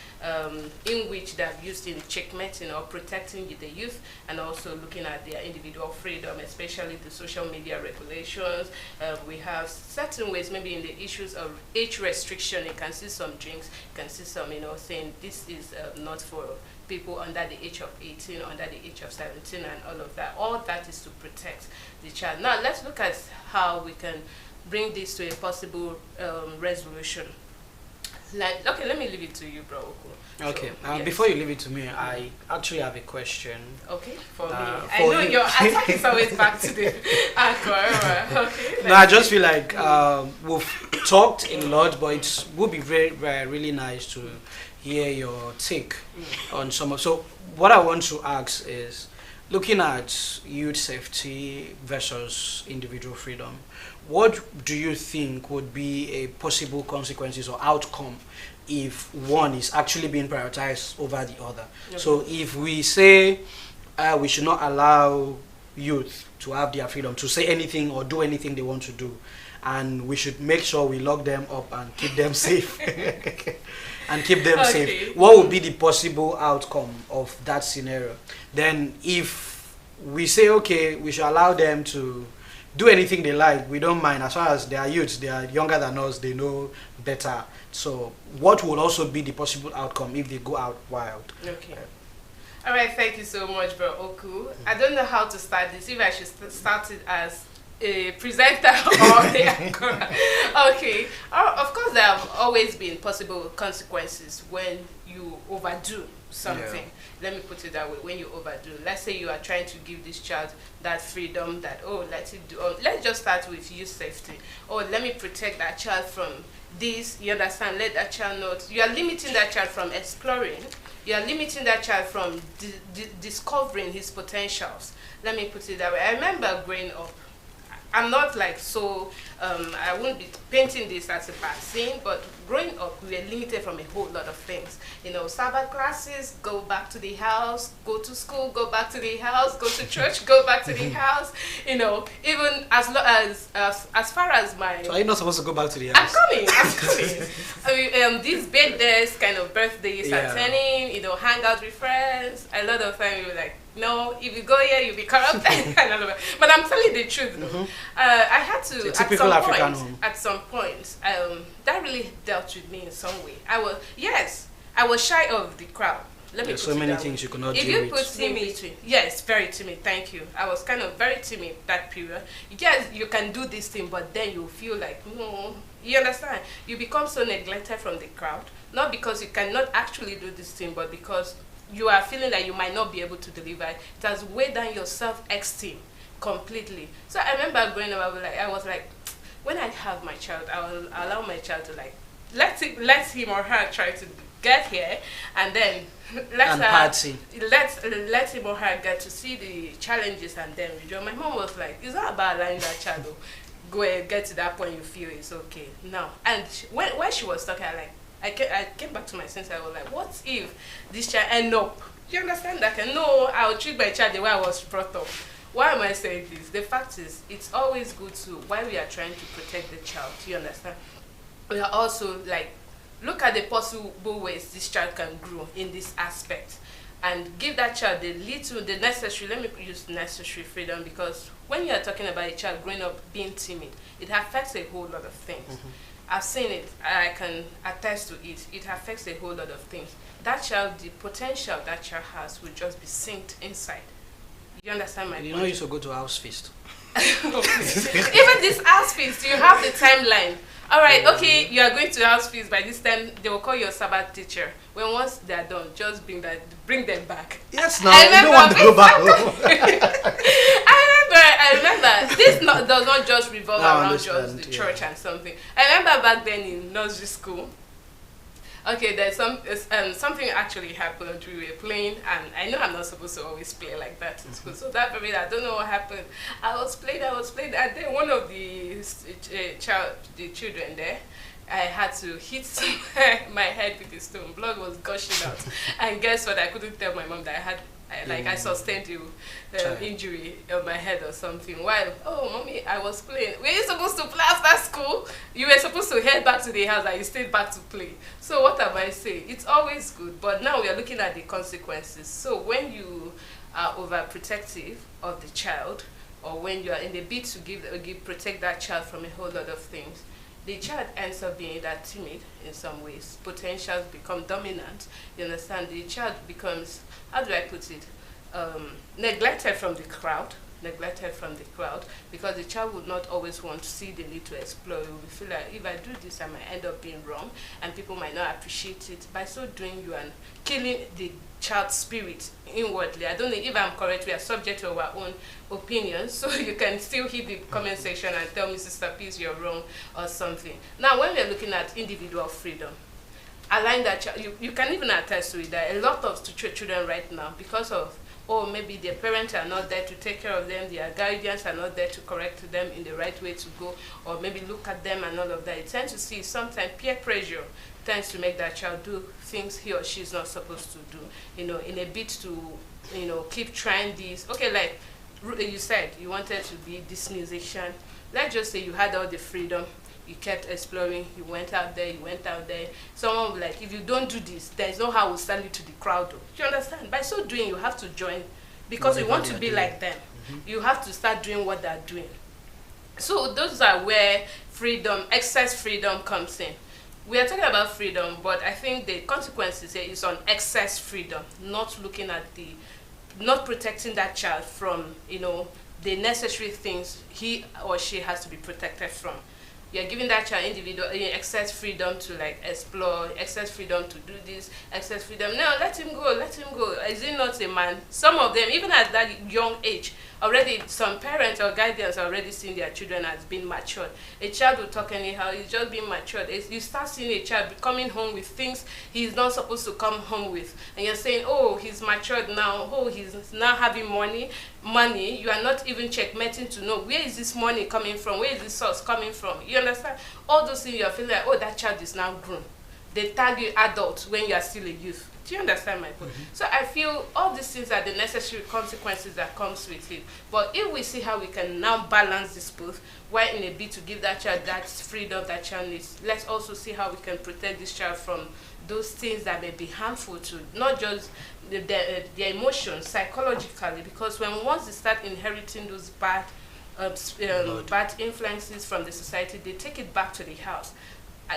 in which they have used in checkmating or protecting the youth, and also looking at their individual freedom, especially the social media regulations. We have certain ways, maybe in the issues of age restriction. You can see some drinks, you can see some, saying this is not for people under the age of 18, under the age of 17, and all of that. All that is to protect the child. Now, let's look at how we can bring this to a possible resolution. Okay, let me leave it to you, bro. Okay. So, yes. Before you leave it to me, I actually have a question. Okay, for me. I for know you. your attack is always back to the anchor. Okay. No, I just feel like we've talked a lot, but it would be very, very, really nice to hear your take on some of. So, what I want to ask is, looking at youth safety versus individual freedom, what do you think would be a possible consequences or outcome if one is actually being prioritized over the other? Okay. So if we say we should not allow youth to have their freedom to say anything or do anything they want to do, and we should make sure we lock them up and keep them safe and keep them safe, what would be the possible outcome of that scenario? Then if we say, okay, we should allow them to do anything they like, we don't mind, as far as they are youths, they are younger than us, they know better. So what will also be the possible outcome if they go out wild? Okay. All right, thank you so much, bro Oku. I don't know how to start this, if I should start it as a presenter or the anchor. Okay. Of course, there have always been possible consequences when you overdo something. Yeah. Let me put it that way. When you overdo, let's say you are trying to give this child that freedom that, let it do. Let's just start with youth safety. Let me protect that child from this. You understand? Let that child know. You are limiting that child from exploring. You are limiting that child from discovering his potentials. Let me put it that way. I remember growing up. I'm not like I wouldn't be painting this as a bad thing, but growing up, we were limited from a whole lot of things. Sabbath classes, go back to the house, go to school, go back to the house, go to church, go back to the house. Even as far as my... So are you not supposed to go back to the house? I'm coming. I mean, these birthdays, kind of birthdays, attending, hang out with friends. A lot of time we were like, no, if you go here, you'll be corrupt. But I'm telling the truth. I had to, at some point, that really dealt with me in some way. I was shy of the crowd. There's so many things you could not do. If you you put me between, yes, very timid. Thank you. I was kind of very timid that period. Yes, you can do this thing, but then you feel like no. You understand? You become so neglected from the crowd, not because you cannot actually do this thing, but because you are feeling like you might not be able to deliver. It has weighed down your self-esteem completely. So I remember growing up, I was like, when I have my child, I will allow my child to let him or her try to get here, and then let him or her get to see the challenges and then rejoin. My mom was like, it's not about allowing that child to go and get to that point you feel it's okay. No. And when she was talking, I came back to my senses. I was like, what if this child end up? You understand that? No, I'll treat my child the way I was brought up. Why am I saying this? The fact is, it's always good to, while we are trying to protect the child, you understand? We are also look at the possible ways this child can grow in this aspect, and give that child the necessary, let me use necessary freedom, because when you are talking about a child growing up being timid, it affects a whole lot of things. I've seen it, I can attest to it. It affects a whole lot of things. That child, the potential that child has will just be synced inside. You understand my point? You know you used to go to house feast. Even this house feast, you have the timeline. All right, okay, you are going to house feast. By this time, they will call your Sabbath teacher. Once they are done, just bring them back. Yes, now you don't want to go back home. I remember this does not just revolve around just the church and something. I remember back then in nursery school. Okay, there's something actually happened. We were playing, and I know I'm not supposed to always play like that in school. So that period, I don't know what happened. I was playing, and then one of the children there, I had to hit my head with a stone. Blood was gushing out. And guess what? I couldn't tell my mom that I sustained injury on my head or something. While, oh, mommy, I was playing. Were you supposed to play after school? You were supposed to head back to the house and you stayed back to play. So what am I saying? It's always good, but now we are looking at the consequences. So when you are overprotective of the child, or when you are in the bid to protect that child from a whole lot of things, the child ends up being that timid in some ways. Potentials become dominant. You understand? The child becomes, how do I put it, neglected from the crowd, because the child would not always want to see the need to explore. You will feel like, if I do this, I might end up being wrong, and people might not appreciate it. By so doing, you are killing the child's spirit inwardly. I don't know if I'm correct. We are subject to our own opinions, so you can still hit the comment section and tell me, Sister Peace, you're wrong or something. Now, when we're looking at individual freedom, align that child, you can even attest to it, that a lot of children right now, because of, or maybe their parents are not there to take care of them, their guardians are not there to correct them in the right way to go, or maybe look at them and all of that. You tend to see sometimes peer pressure tends to make that child do things he or she is not supposed to do, in a bid to, keep trying this. Okay, like you said, you wanted to be this musician. Let's just say you had all the freedom, you kept exploring, you went out there. Someone will be like, if you don't do this, there's no how we'll send you to the crowd. You understand? By so doing, you have to join, because you want to be like them. You have to start doing what they're doing. So those are where freedom, excess freedom comes in. We are talking about freedom, but I think the consequences here is on excess freedom, not protecting that child from, the necessary things he or she has to be protected from. You're giving that child excess freedom to explore, excess freedom to do this, excess freedom. No, let him go. Is he not a man? Some of them, even at that young age, already some parents or guardians are already seeing their children as being matured. A child will talk anyhow, he's just being matured. You start seeing a child coming home with things he's not supposed to come home with. And you're saying, oh, he's matured now. Oh, he's now having money. You are not even checkmating to know, where is this money coming from? Where is this source coming from? You understand? All those things, you're feeling like, oh, that child is now grown. They tag you adult when you are still a youth. Do you understand my point? So I feel all these things are the necessary consequences that comes with it. But if we see how we can now balance this both, while in a bid to give that child that freedom that child needs, let's also see how we can protect this child from those things that may be harmful to not just their emotions psychologically, because once they start inheriting those bad influences from the society, they take it back to the house.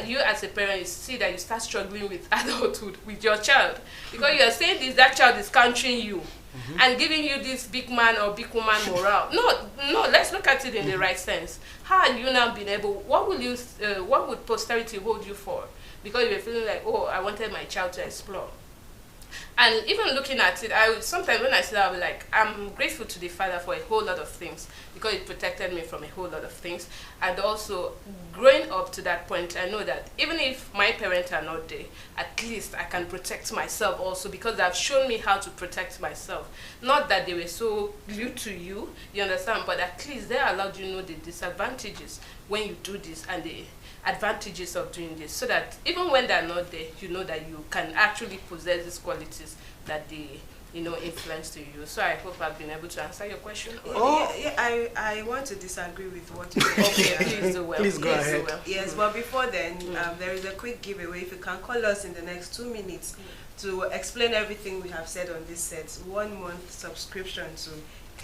You as a parent, you see that you start struggling with adulthood with your child, because you are saying that child is countering you and giving you this big man or big woman morale. No, let's look at it in the right sense. How are you now being able, what would posterity hold you for? Because you're feeling like, oh, I wanted my child to explore. And even looking at it, sometimes when I see that, I'll be like, I'm grateful to the Father for a whole lot of things, because it protected me from a whole lot of things. And also, growing up to that point, I know that even if my parents are not there, at least I can protect myself also, because they've shown me how to protect myself. Not that they were so glued to you, you understand, but at least they allowed you to know the disadvantages when you do this and the advantages of doing this, so that even when they're not there, you know that you can actually possess these qualities that they influence to you. So I hope I've been able to answer your question. I want to disagree with what you said. Okay, please do well. Please go ahead. Yes, but before then, there is a quick giveaway. If you can call us in the next 2 minutes to explain everything we have said on this set, 1 month subscription to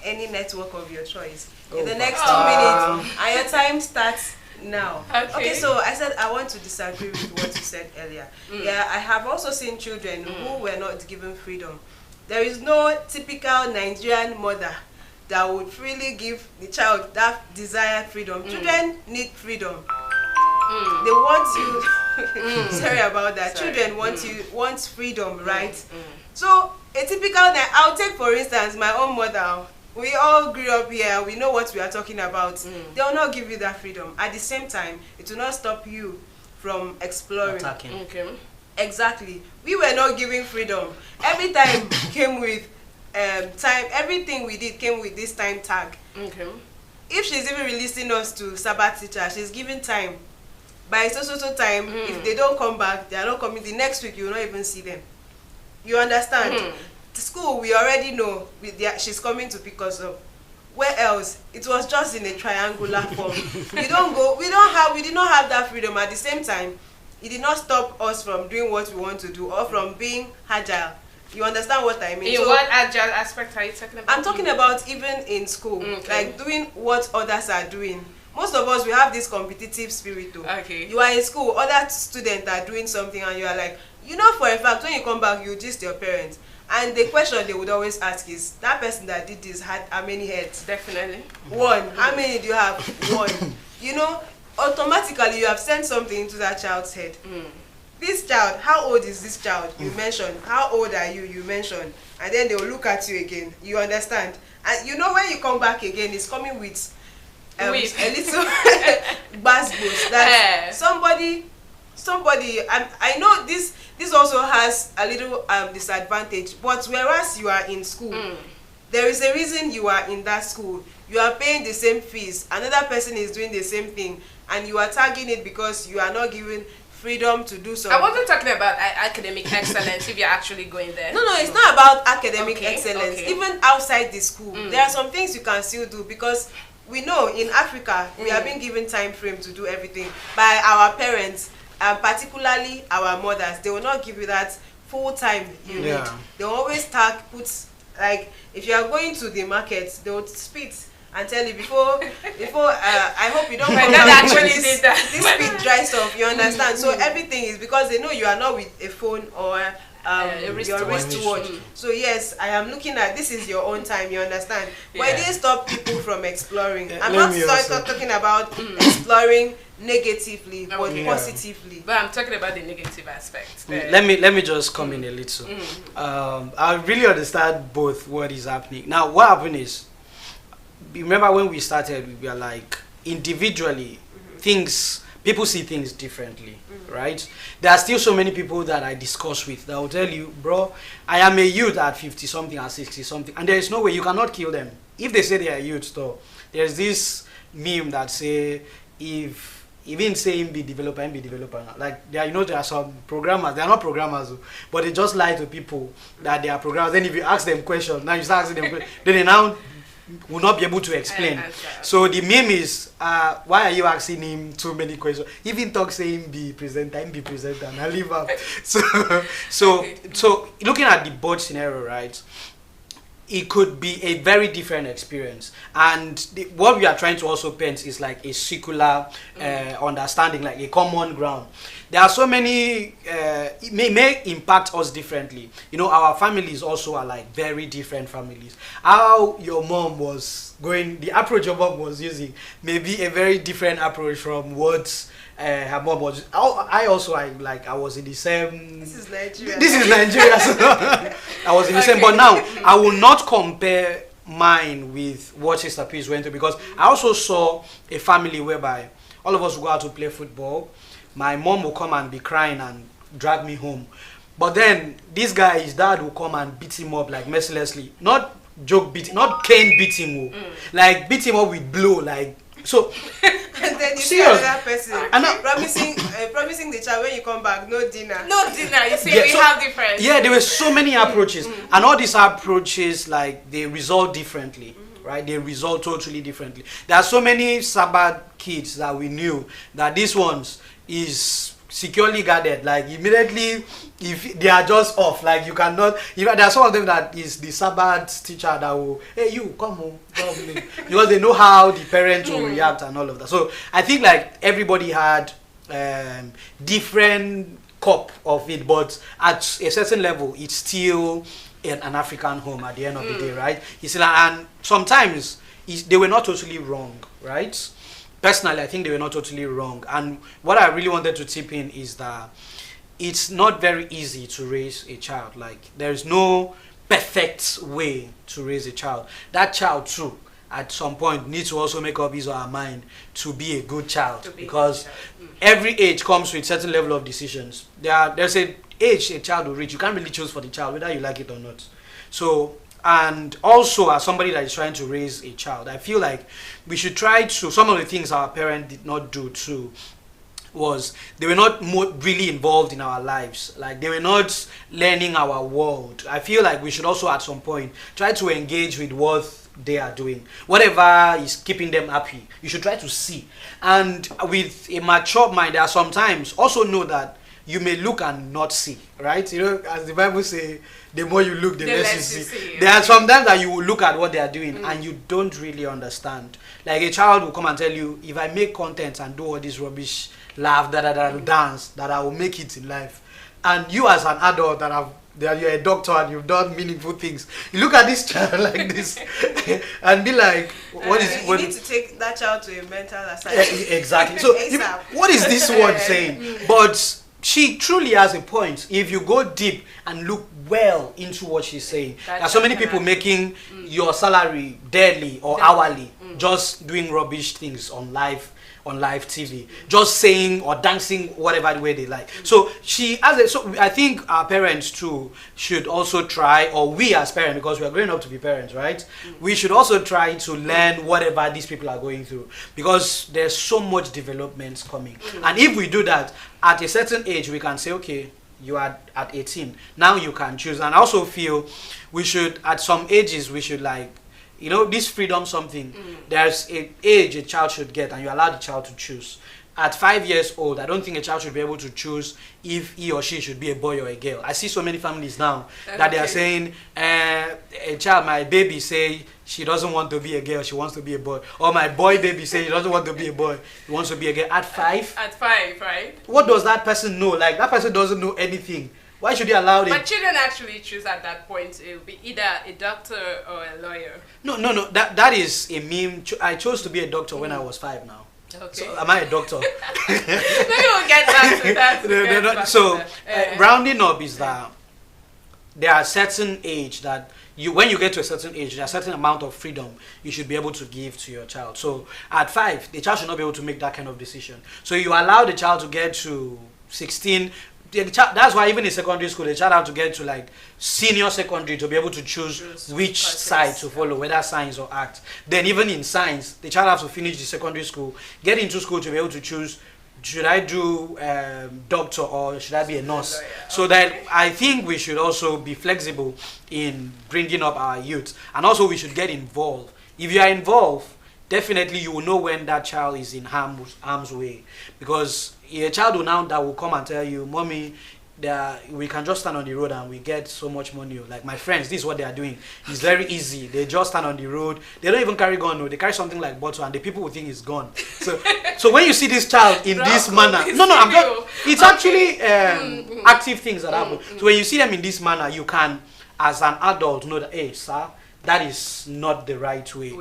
any network of your choice. In the next 2 minutes, and your time starts now. Okay, so I said I want to disagree with what you said earlier. Yeah, I have also seen children who were not given freedom. There is no typical Nigerian mother that would freely give the child that desired freedom. Children need freedom. They want you. Sorry about that. Sorry. Children want freedom, right? So a typical, I'll take for instance my own mother. We all grew up here, we know what we are talking about. They will not give you that freedom. At the same time, it will not stop you from exploring. Attacking. Okay. Exactly. We were not giving freedom. Every time came with time. Everything we did came with this time tag. Okay. If she's even releasing us to Sabbath teacher, she's giving time. by so time, if they don't come back, they are not coming. The next week, you will not even see them. You understand? The school, we already know she's coming to pick us up. Where else? It was just in a triangular form. We did not have that freedom. At the same time, it did not stop us from doing what we want to do or from being agile. You understand what I mean? In what agile aspect are you talking about? I'm talking about even in school, like doing what others are doing. Most of us, we have this competitive spirit too. Okay. You are in school, other students are doing something, and you are like, you know, for a fact, when you come back, you gist your parents. And the question they would always ask is, that person that did this had how many heads? Definitely. One. How many do you have? One. You know, automatically you have sent something into that child's head. This child, how old is this child? You mentioned. How old are you? You mentioned. And then they will look at you again. You understand? And you know, when you come back again, it's coming with a little basbos that somebody I know this also has a little disadvantage, but whereas you are in school, there is a reason you are in that school. You are paying the same fees, another person is doing the same thing, and you are tagging it because you are not given freedom to do something. I wasn't talking about academic excellence if you're actually going there. No, it's not about academic excellence. Okay. Even outside the school, there are some things you can still do, because we know in Africa, we are being given time frame to do everything by our parents, and particularly our mothers. They will not give you that full-time you need. They will always like, if you are going to the market, they will spit and tell you before I hope you don't come back actually this spit dries off. You understand? So everything is because they know you are not with a phone or your wristwatch. So yes, I am looking at, this is your own time, you understand? But it didn't stop people from exploring. I'm not talking about exploring negatively, but positively. But I'm talking about the negative aspect. Let me just come in a little. I really understand both what is happening. Now, what happened is, remember when we started, we were like, individually, people see things differently, right? There are still so many people that I discuss with that will tell you, bro, I am a youth at 50 something or 60 something, and there is no way you cannot kill them if they say they are youth. So there's this meme that say, if even say be developer, like there are some programmers, they are not programmers, but they just lie to people that they are programmers. Then if you ask them questions, now you start asking them questions, then they now will not be able to explain. So the meme is, why are you asking him too many questions? Even talk saying be presenter, and I leave out. So looking at the board scenario, right? It could be a very different experience, and what we are trying to also paint is like a circular understanding, like a common ground. There are so many, it may impact us differently. You know, our families also are like very different families. How your mom was going, the approach your mom was using may be a very different approach from what her mom was. I was in the same. This is Nigeria. So I was in the same, but now I will not compare mine with what Sister Peace went through, because I also saw a family whereby all of us would go out to play football. My mom will come and be crying and drag me home, but then this guy, his dad will come and beat him up like mercilessly. Not cane beat him, like beat him up with blow, like so. And then you see another person promising the child when you come back, no dinner. You see, we have different. Yeah, there were so many approaches, and all these approaches, like, they result differently, right? They result totally differently. There are so many Sabbath kids that we knew that these ones is securely guarded, like immediately if they are just off, like you cannot, there are some of them that is the Sabbath teacher that will, hey, you come home, because they know how the parents will react and all of that. So I think like everybody had different cup of it, but at a certain level it's still an African home at the end of the day, right? And sometimes they were not totally wrong, right? Personally, I think they were not totally wrong. And what I really wanted to tip in is that it's not very easy to raise a child. Like, there is no perfect way to raise a child. That child, too, at some point, needs to also make up his or her mind to be a good child. Because every age comes with certain level of decisions. There's an age a child will reach. You can't really choose for the child, whether you like it or not. So, and also as somebody that is trying to raise a child, I feel like we should try to, some of the things our parents did not do too, was they were not really involved in our lives. Like they were not learning our world. I feel like we should also at some point try to engage with what they are doing, whatever is keeping them happy. You should try to see, and with a mature mind, there are sometimes also know that you may look and not see, right? You know, as the Bible say, the more you look, the less you see. There are sometimes that you will look at what they are doing and you don't really understand. Like a child will come and tell you, if I make content and do all this rubbish, laugh, dance, that I will make it in life. And you as an adult that you're a doctor and you've done meaningful things, you look at this child like this and be like, what is it? You need to take that child to a mental asylum. Exactly. So what is this word saying? But she truly has a point. If you go deep and look well into what she's saying, there are so many people making your salary daily or hourly just doing rubbish things on live TV, just saying or dancing whatever way they like. So she has so I think our parents too should also try, or we as parents, because we are growing up to be parents, right? We should also try to learn whatever these people are going through, because there's so much development coming. And if we do that at a certain age, we can say, okay, you are at 18, now you can choose. And I also feel we should, at some ages, we should like, you know, this freedom something, there's an age a child should get and you allow the child to choose. At 5 years old, I don't think a child should be able to choose if he or she should be a boy or a girl. I see so many families now that they are saying, a child, my baby say she doesn't want to be a girl, she wants to be a boy. Or my boy baby say he doesn't want to be a boy, he wants to be a girl. At 5? At 5, right? What does that person know? Like, that person doesn't know anything. Why should you allow it? But children actually choose at that point. It will be either a doctor or a lawyer. No. That is a meme. I chose to be a doctor when I was 5 now. Okay. So am I a doctor? Maybe we'll get back to that. So rounding up is that there are certain age that when you get to a certain age, there are certain amount of freedom you should be able to give to your child. So at 5, the child should not be able to make that kind of decision. So you allow the child to get to 16. That's why even in secondary school, the child have to get to like senior secondary to be able to choose which side to follow, whether science or art. Then even in science, the child has to finish the secondary school, get into school to be able to choose, should I do doctor or should I be a nurse? So that I think we should also be flexible in bringing up our youth. And also we should get involved. If you are involved, definitely you will know when that child is in harm's way. Because a child will come and tell you, Mommy, we can just stand on the road and we get so much money. Like my friends, this is what they are doing. It's very easy. They just stand on the road. They don't even carry gun. No, they carry something like bottle, and the people will think it's gone. So when you see this child in this manner, it's actually active things that happen. So when you see them in this manner, you can, as an adult, know that, hey, sir, that is not the right way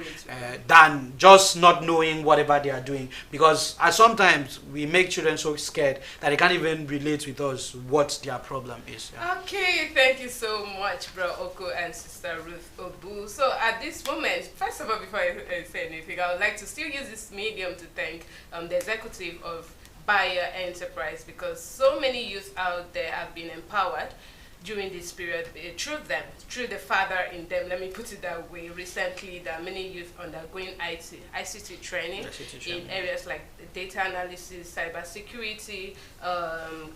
than just not knowing whatever they are doing. Because sometimes we make children so scared that they can't even relate with us what their problem is. Okay, thank you so much, Bro Oko and Sister Ruth Obu. So at this moment, first of all, before I say anything, I would like to still use this medium to thank the executive of Bayer Enterprise, because so many youth out there have been empowered during this period through the father in them. Let me put it that way. Recently, there are many youth undergoing ICT training in areas like data analysis, cybersecurity,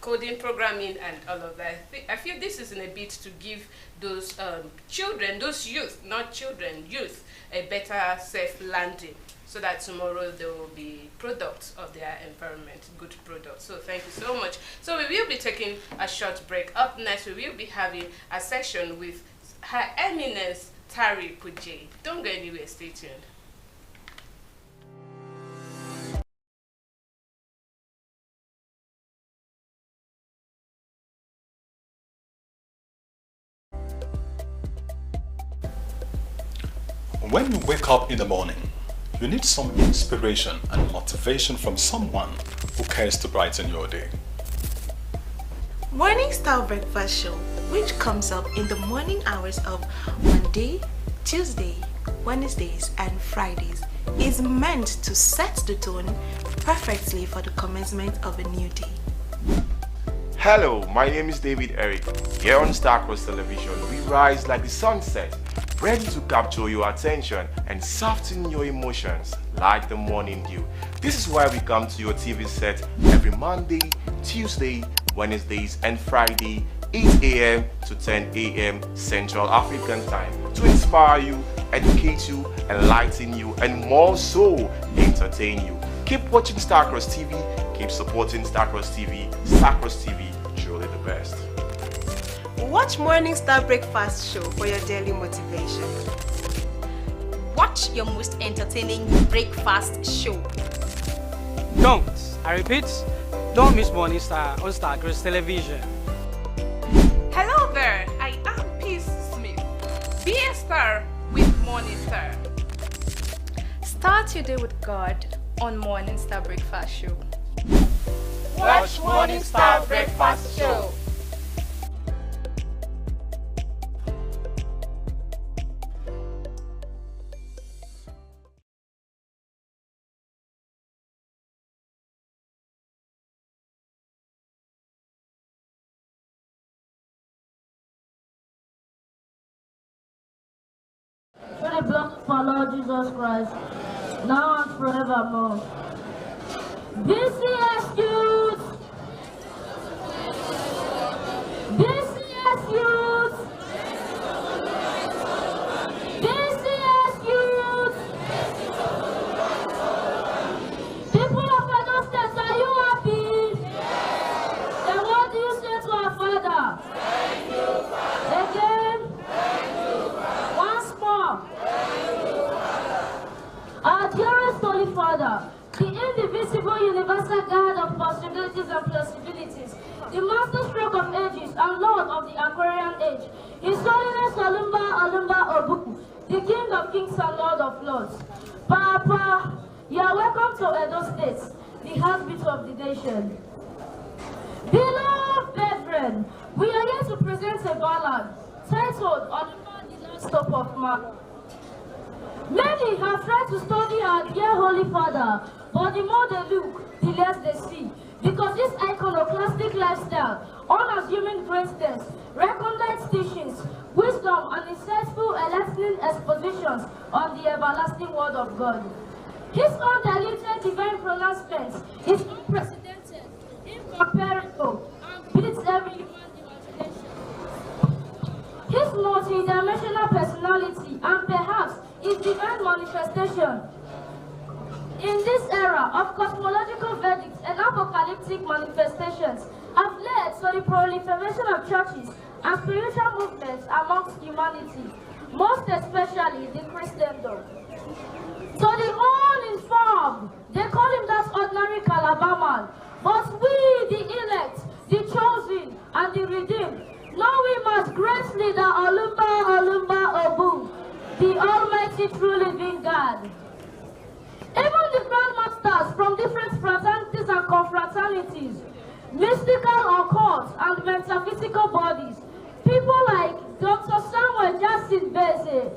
coding, programming, and all of that. I feel this is in a bit to give those children, those youth, not children, youth, a better safe landing, so that tomorrow they will be products of their environment, good products. So thank you so much. So we will be taking a short break. Up next, we will be having a session with Her Eminence Tari Kuje. Don't go anywhere, stay tuned. When you wake up in the morning, you need some inspiration and motivation from someone who cares to brighten your day. Morning Star Breakfast Show, which comes up in the morning hours of Monday, Tuesday, Wednesdays, and Fridays, is meant to set the tone perfectly for the commencement of a new day. Hello, my name is David Eric. Here on Starcross Television, we rise like the sunset, ready to capture your attention and soften your emotions like the morning dew. This is why we come to your TV set every every Monday, Tuesday, Wednesdays, and Friday, 8 a.m. to 10 a.m. Central African Time, to inspire you, educate you, enlighten you, and more so, entertain you. Keep watching Starcross TV, keep supporting Starcross TV. Starcross TV, truly the best. Watch Morning Star Breakfast Show for your daily motivation. Watch your most entertaining breakfast show. Don't, I repeat, don't miss Morning Star on Starcross Television. Hello there, I am Peace Smith. Be a star with Morning Star. Start your day with God on Morning Star Breakfast Show. Watch Morning Star Breakfast Show. Through the blood of our Lord Jesus Christ, now and forevermore. BCS youth! BCS youth! BCS youth! People of Edo State, are you happy? Then what do you say to our Father? Again? Once more. Our dearest Holy Father, the indivisible universal God of possibilities and plausibilities, the master stroke of ages and Lord of the Aquarian age, His Holiness Olumba Olumba Obuku, the King of Kings and Lord of Lords. Papa, you are welcome to Edo State, the heartbeat of the nation. Beloved brethren, we are here to present a ballad titled Olumba, the Last Stop of Man. Many have tried to study our dear Holy Father, but the more they look, the less they see. Because this iconoclastic lifestyle, unassuming greatness, recondite teachings, wisdom, and insightful enlightening expositions on the everlasting Word of God. His undiluted divine pronouncements is unprecedented, incomparable, and beats every human imagination. His multi-dimensional personality and perhaps his divine manifestation in this era of cosmological verdicts and apocalyptic manifestations have led to the proliferation of churches and spiritual movements amongst humanity, most especially the Christendom. To the uninformed, they call him that ordinary Calabar man, but we, the elect, the chosen, and the redeemed, know we must greatly the Olumba Olumba Obu, the Almighty True Living God. Even the grandmasters from different fraternities and confraternities, mystical occult and metaphysical bodies, people like Dr. Samuel Jasin Beze,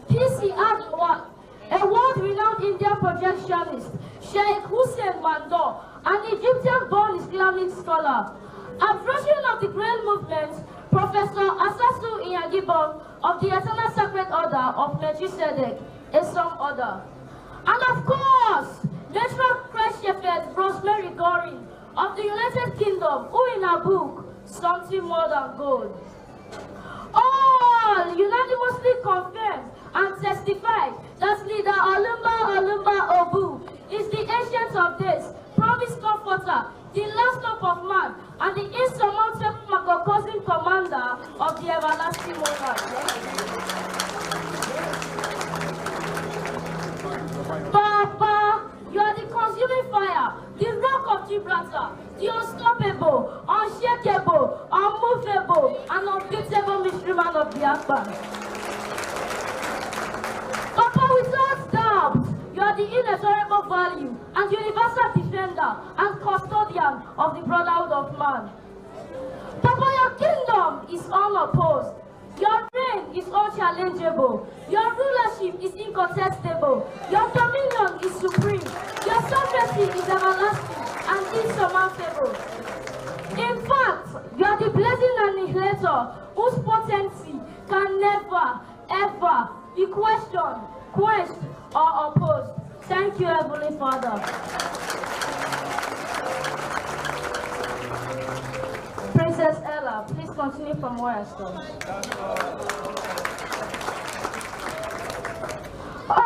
P.C. Adwa, a world-renowned Indian projectionist, Sheikh Hussein Mando, an Egyptian-born Islamic scholar, a version of the Grail movement, Professor Asasu Iyagibon of the Eternal Sacred Order of Melchizedek, a some other. And of course, Natural Christ Shepherd Rosemary Goring of the United Kingdom, who in her book, Something More Than Gold. All unanimously confirm and testify that leader Olumba Olumba Obu is the ancient of days, promised comforter, the last hope of man, and the insurmountable macrocosmic commander of the everlasting monarch. Papa, you are the consuming fire, the rock of Gibraltar, the unstoppable, unshakable, unmovable, and unbeatable mystery man of the Akbar. Papa, without doubt, you are the inexorable value and universal defender and custodian of the brotherhood of man. Papa, your kingdom is unopposed. Your reign is unchallengeable. Your rulership is incontestable. Your dominion is supreme. Your sovereignty is everlasting and insurmountable. In fact, you are the blessing annihilator whose potency can never, ever be questioned, quenched, or opposed. Thank you, Heavenly Father. Father. Please continue from where I stopped. Oh,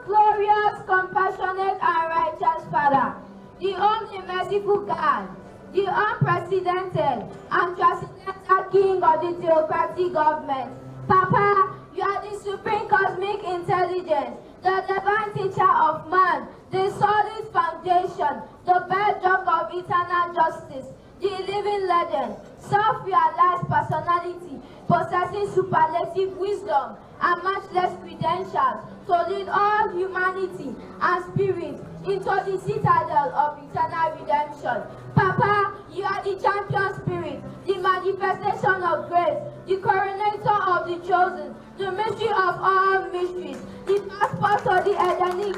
glorious, compassionate, and righteous Father, the only merciful God, the unprecedented and transcendental King of the theocratic government. Papa, you are the supreme cosmic intelligence, the divine teacher of man, the solid foundation, the bedrock of eternal justice, the living legend, self-realized personality, possessing superlative wisdom and matchless credentials to lead all humanity and spirit into the citadel of eternal redemption. Papa, you are the champion spirit, the manifestation of grace, the coronator of the chosen, the mystery of all mysteries, the passport of the Edenic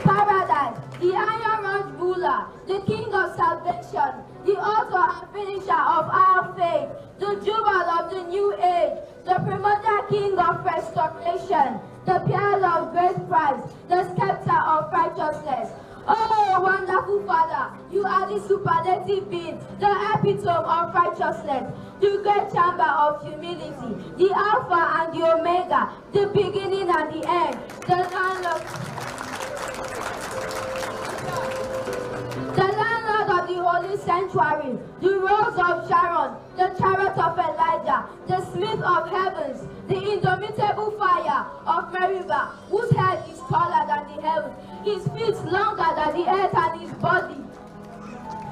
paradise, the iron-rod ruler, the king of salvation, the author and finisher of our faith, the jewel of the new age, the primordial king of restoration, the pearl of great price, the scepter of righteousness. Oh, wonderful Father, you are the superlative being, the epitome of righteousness, the great chamber of humility, the Alpha and the Omega, the beginning and the end, the landlord of the holy sanctuary, the rose of Sharon, the chariot of Elijah, the smith of heavens, the indomitable fire of Meribah, whose head is taller than the heavens, his feet longer than the earth, and his body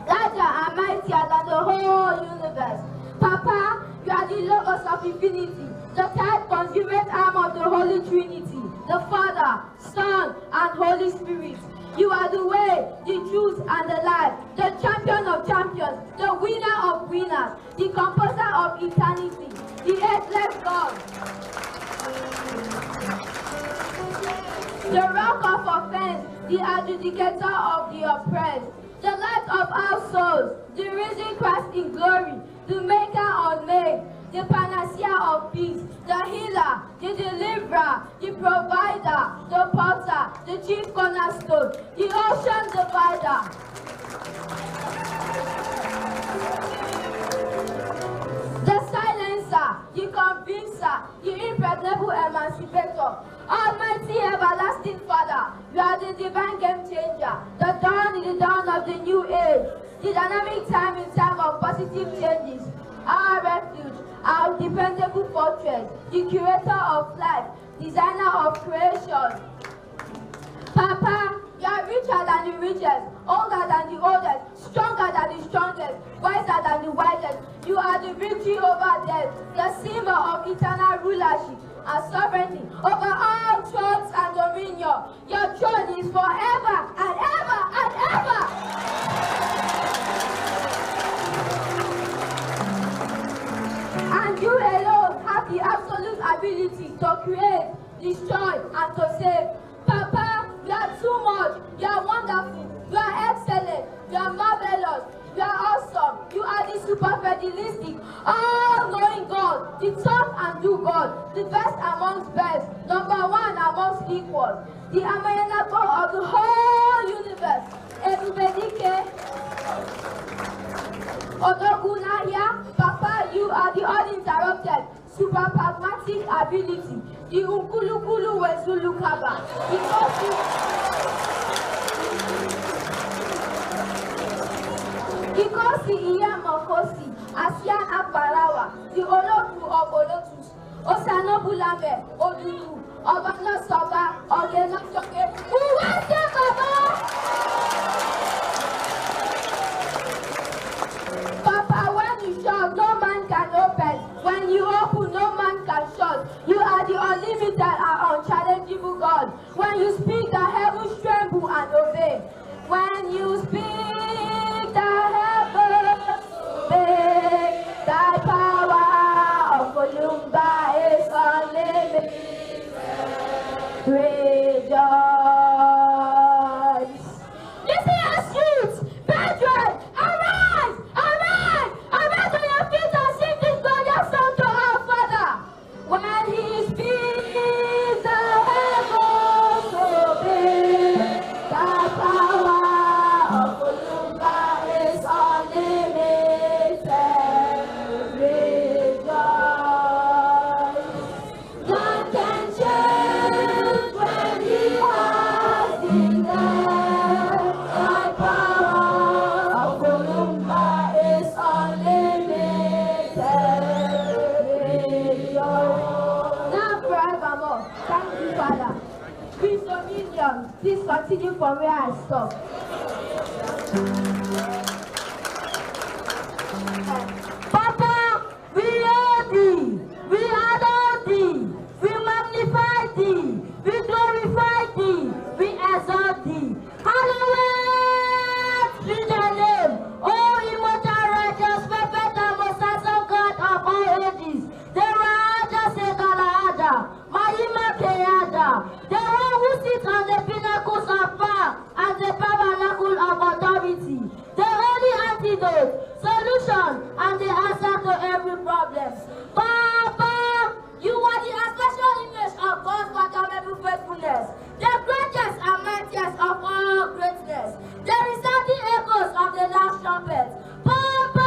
larger and mightier than the whole universe. Papa, you are the logos of infinity, the third consummate arm of the Holy Trinity, the Father, Son, and Holy Spirit. You are the way, the truth, and the life, the champion of champions, the winner of winners, the composer of eternity, the ageless God, the rock of offense, the adjudicator of the oppressed, the light of our souls, the risen Christ in glory, the maker unmade, the panacea of peace, the healer, the deliverer, the provider, the potter, the chief cornerstone, the ocean divider, the silencer, the convincer, the impregnable emancipator. Almighty everlasting Father, you are the divine game changer, the dawn in the dawn of the new age, the dynamic time in time of positive changes, our refuge, our dependable fortress, the curator of life, designer of creation. Papa, you are richer than the richest, older than the oldest, stronger than the strongest, wiser than the wisest. You are the victory over death, the symbol of eternal rulership and sovereignty over all thrones and dominion. Your throne is forever and ever and ever. And you alone have the absolute ability to create, destroy, and to save. Papa, you are too much. You are wonderful. You are excellent. You are marvelous. You are awesome. You are the superfidelistic, all-knowing God, the tough and do God, the best amongst best, number one amongst equals, the Amayanapo of the whole universe. Everybody, Odogunaya, Papa, you are the uninterrupted, super pragmatic ability, the Unkulukulu Wezulukaba, Ikosi Iyamokosi, Asian Aparawa, the Oloku of Olotus, Osanobulame, Odudu, Obano Soba, Ogenosoke, who was the Baba? Papa, when you shut, no man can open. When you open, no man can shut. You are the unlimited and unchallengeable God. When you speak, the heavens tremble and obey. When you speak, the heavens obey. Thy power of Olumba is unlimited. Rejoice. Listen, as youths, brethren, arise, arise, arise on your feet and sing this glorious song to our Father. When He speaks, the heavens obey. The power of Father. Please, Dominion, please continue from where I stopped. Papa, we love thee, we adore thee, we magnify thee, we glorify thee, we exalt thee. Hallowed be thy name, O immortal, righteous, perfect, and most handsome God of all ages. The Raja Segalada, Mahima Keyada, the one who sits on the pinnacles of power and the tabernacle of authority, the only antidote, solution, and the answer to every problem. Papa, you are the special image of God's fathomable faithfulness, the greatest and mightiest of all greatness, the resounding echoes of the last trumpet. Papa,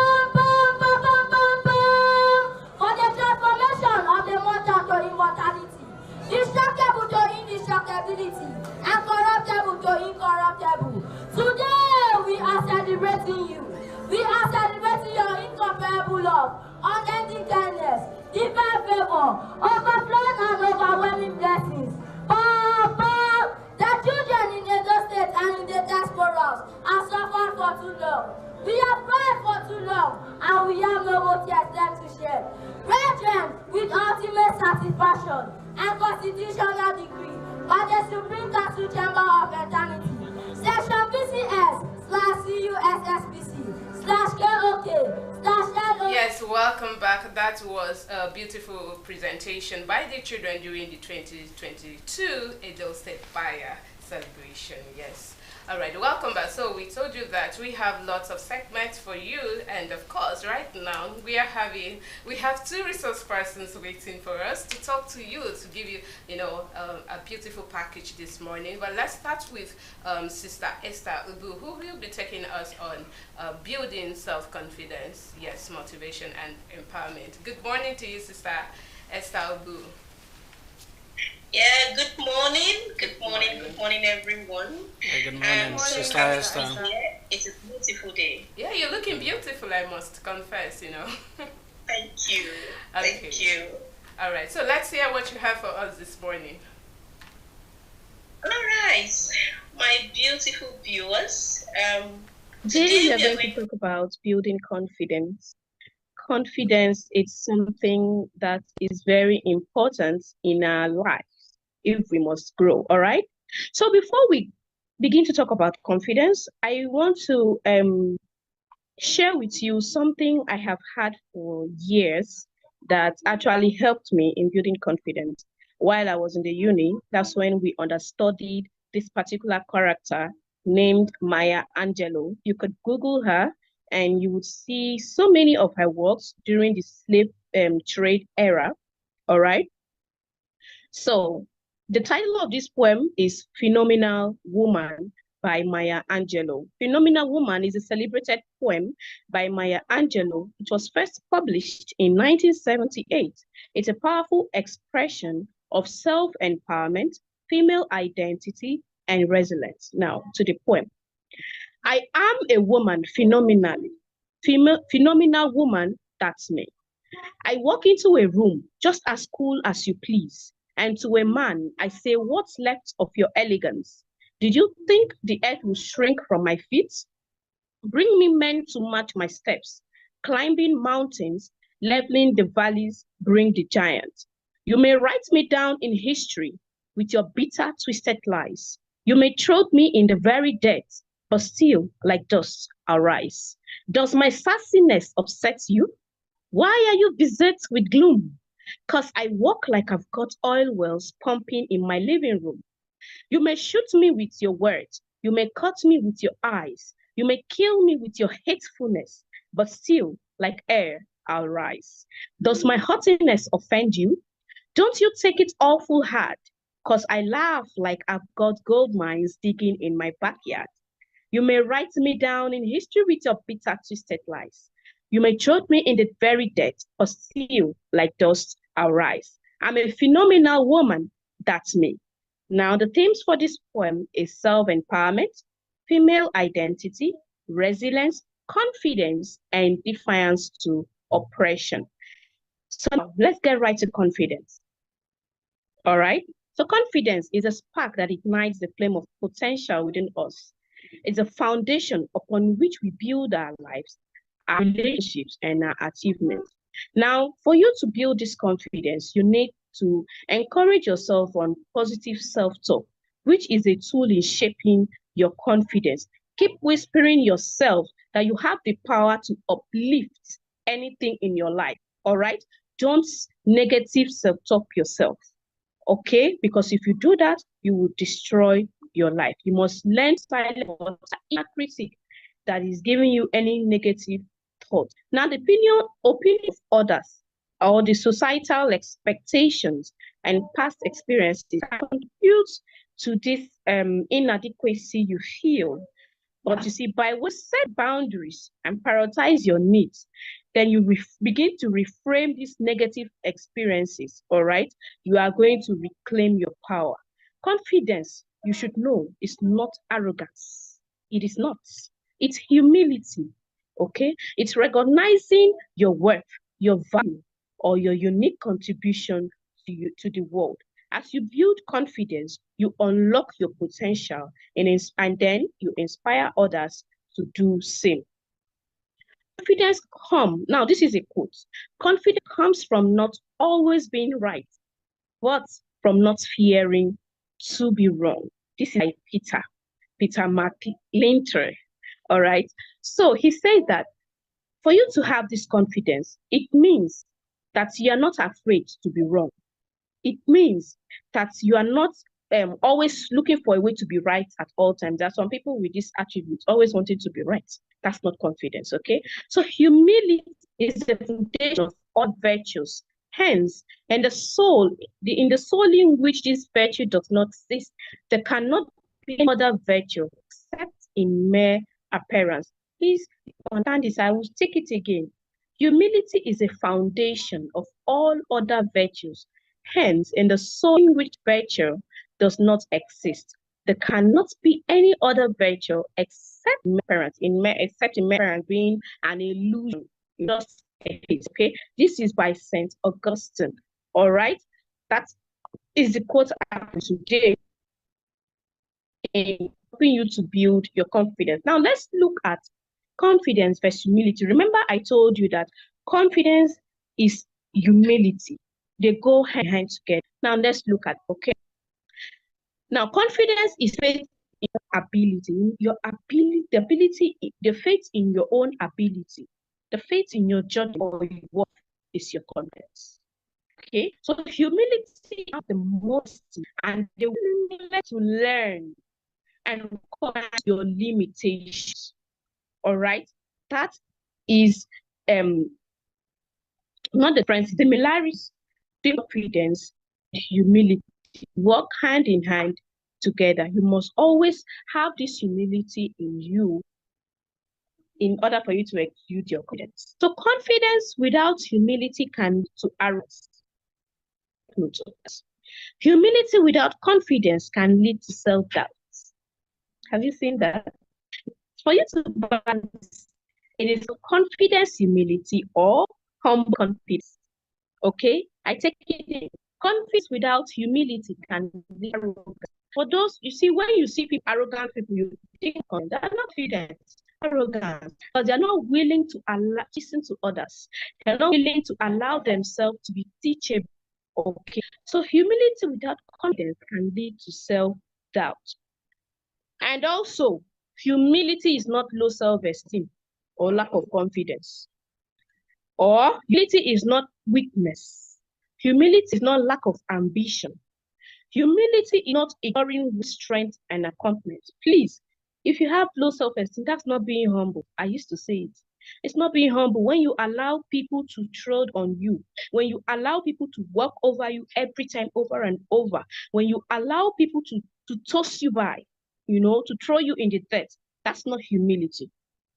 for the transformation of the mortal to immortality, destructible to indestructibility, and corruptible to incorruptible. Today we are celebrating you. We are celebrating your incomparable love, unending kindness, divine favor, overflowing and overwhelming blessings. Papa, the children in Edo State and in the diasporas have suffered for too long. We have cried for too long, and we have no more tears left to shed. Brethren, with ultimate satisfaction and constitutional degree by the Supreme Council Chamber of Eternity, Section PCS/CUSSPC/KOK/LO. Yes, welcome back. That was a beautiful presentation by the children during the 2022 Edo State Fire celebration. Yes. All right, welcome back. So we told you that we have lots of segments for you, and of course, right now we have two resource persons waiting for us to talk to you, to give you, a beautiful package this morning. But let's start with Sister Esther Ubu, who will be taking us on building self-confidence, yes, motivation and empowerment. Good morning to you, Sister Esther Ubu. Yeah, good morning. Good morning, everyone. Hey, good morning, Sister Esther. Yeah, it's a beautiful day. Yeah, you're looking beautiful, I must confess, Thank you. Okay. Thank you. All right, so let's hear what you have for us this morning. All right, my beautiful viewers. Today we are going to talk about building confidence. Confidence is something that is very important in our life if we must grow, all right? So before we begin to talk about confidence, I want to share with you something I have had for years that actually helped me in building confidence. While I was in the uni, that's when we understudied this particular character named Maya Angelou. You could Google her and you would see so many of her works during the slave trade era, all right? So the title of this poem is Phenomenal Woman by Maya Angelou. Phenomenal Woman is a celebrated poem by Maya Angelou. It was first published in 1978. It's a powerful expression of self-empowerment, female identity, and resilience. Now, to the poem. I am a woman phenomenally. Phenomenal woman, that's me. I walk into a room just as cool as you please. And to a man, I say, what's left of your elegance? Did you think the earth will shrink from my feet? Bring me men to match my steps, climbing mountains, leveling the valleys, bring the giant. You may write me down in history with your bitter, twisted lies. You may throw me in the very depths, but still, like dust, I'll rise. Does my sassiness upset you? Why are you beset with gloom? 'Cause I walk like I've got oil wells pumping in my living room. You may shoot me with your words. You may cut me with your eyes. You may kill me with your hatefulness, but still, like air, I'll rise. Does my haughtiness offend you? Don't you take it awful hard? 'Cause I laugh like I've got gold mines digging in my backyard. You may write me down in history with your bitter, twisted lies. You may throw me in the very depths, but still, like dust, I'll rise. I'm a phenomenal woman, that's me. Now, the themes for this poem is self-empowerment, female identity, resilience, confidence, and defiance to oppression. So now, let's get right to confidence. All right? So confidence is a spark that ignites the flame of potential within us. It's a foundation upon which we build our lives, our relationships, and our achievements. Now, for you to build this confidence, you need to encourage yourself on positive self-talk, which is a tool in shaping your confidence. Keep whispering yourself that you have the power to uplift anything in your life, all right? Don't negative self-talk yourself, okay? Because if you do that, you will destroy your life. You must learn silence inner critic that is giving you any negative thought. Now, the opinion of others or the societal expectations and past experiences contribute to this inadequacy you feel. But you see, by we set boundaries and prioritize your needs, then you begin to reframe these negative experiences, all right? You are going to reclaim your power. Confidence, you should know, is not arrogance. It is not. It's humility, okay? It's recognizing your worth, your value, or your unique contribution to the world. As you build confidence, you unlock your potential and then you inspire others to do same. Confidence comes, now this is a quote, confidence comes from not always being right, but from not fearing to be wrong. This is by Peter McLinter, all right? So he said that for you to have this confidence, it means that you are not afraid to be wrong. It means that you are not always looking for a way to be right at all times. There are some people with this attribute, always wanting to be right. That's not confidence, okay? So humility is the foundation of all virtues. Hence, in the soul in which this virtue does not exist, there cannot be any other virtue except in mere appearance. Please understand this. I will take it again. Humility is a foundation of all other virtues. Hence, in the soul in which virtue does not exist, there cannot be any other virtue except appearance being an illusion. Just okay. This is by Saint Augustine. All right, that is the quote I have today in helping you to build your confidence. Now let's look at confidence versus humility. Remember, I told you that confidence is humility. They go hand in hand together. Now let's look at, okay. Now confidence is faith in your ability, the faith in your own ability, the faith in your judgment or your worth is your confidence. Okay, so humility is the most and the willingness to learn and recognize your limitations. All right, that is not the friends, similarities. Confidence, humility work hand in hand together. You must always have this humility in you in order for you to exude your confidence. So confidence without humility can lead to arrogance. Humility without confidence can lead to self-doubt. Have you seen that? For you to balance, it is confidence, humility, or humble confidence. Okay, I take it in. Confidence without humility can be arrogant. For those, you see, when you see people, arrogant people, you think they're not confident, arrogant, because they're not willing to listen to others. They're not willing to allow themselves to be teachable. Okay, so humility without confidence can lead to self-doubt. And also, humility is not low self-esteem or lack of confidence. Or humility is not weakness. Humility is not lack of ambition. Humility is not ignoring strength and accomplishment. Please, if you have low self-esteem, that's not being humble. I used to say it. It's not being humble when you allow people to tread on you, when you allow people to walk over you every time over and over, when you allow people to toss you by, to throw you in the dirt. That's not humility.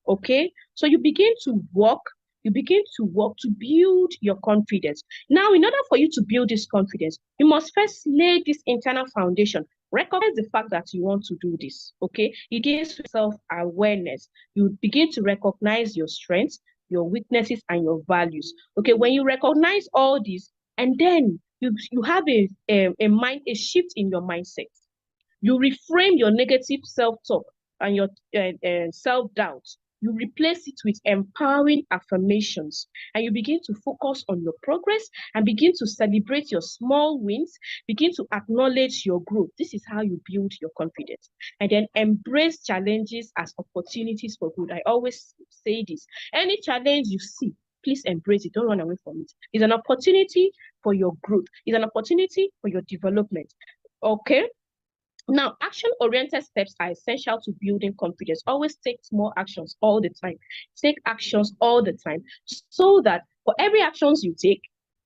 Okay? So you begin to walk to build your confidence. Now, in order for you to build this confidence, you must first lay this internal foundation. Recognize the fact that you want to do this, okay? It gives self-awareness. You begin to recognize your strengths, your weaknesses, and your values. Okay, when you recognize all this, and then you have a shift in your mindset. You reframe your negative self-talk and your self-doubt. You replace it with empowering affirmations, and you begin to focus on your progress and begin to celebrate your small wins, begin to acknowledge your growth. This is how you build your confidence. And then embrace challenges as opportunities for good. I always say this. Any challenge you see, please embrace it. Don't run away from it. It's an opportunity for your growth. It's an opportunity for your development. Okay? Now, action-oriented steps are essential to building confidence. Always take small actions all the time. Take actions all the time so that for every actions you take,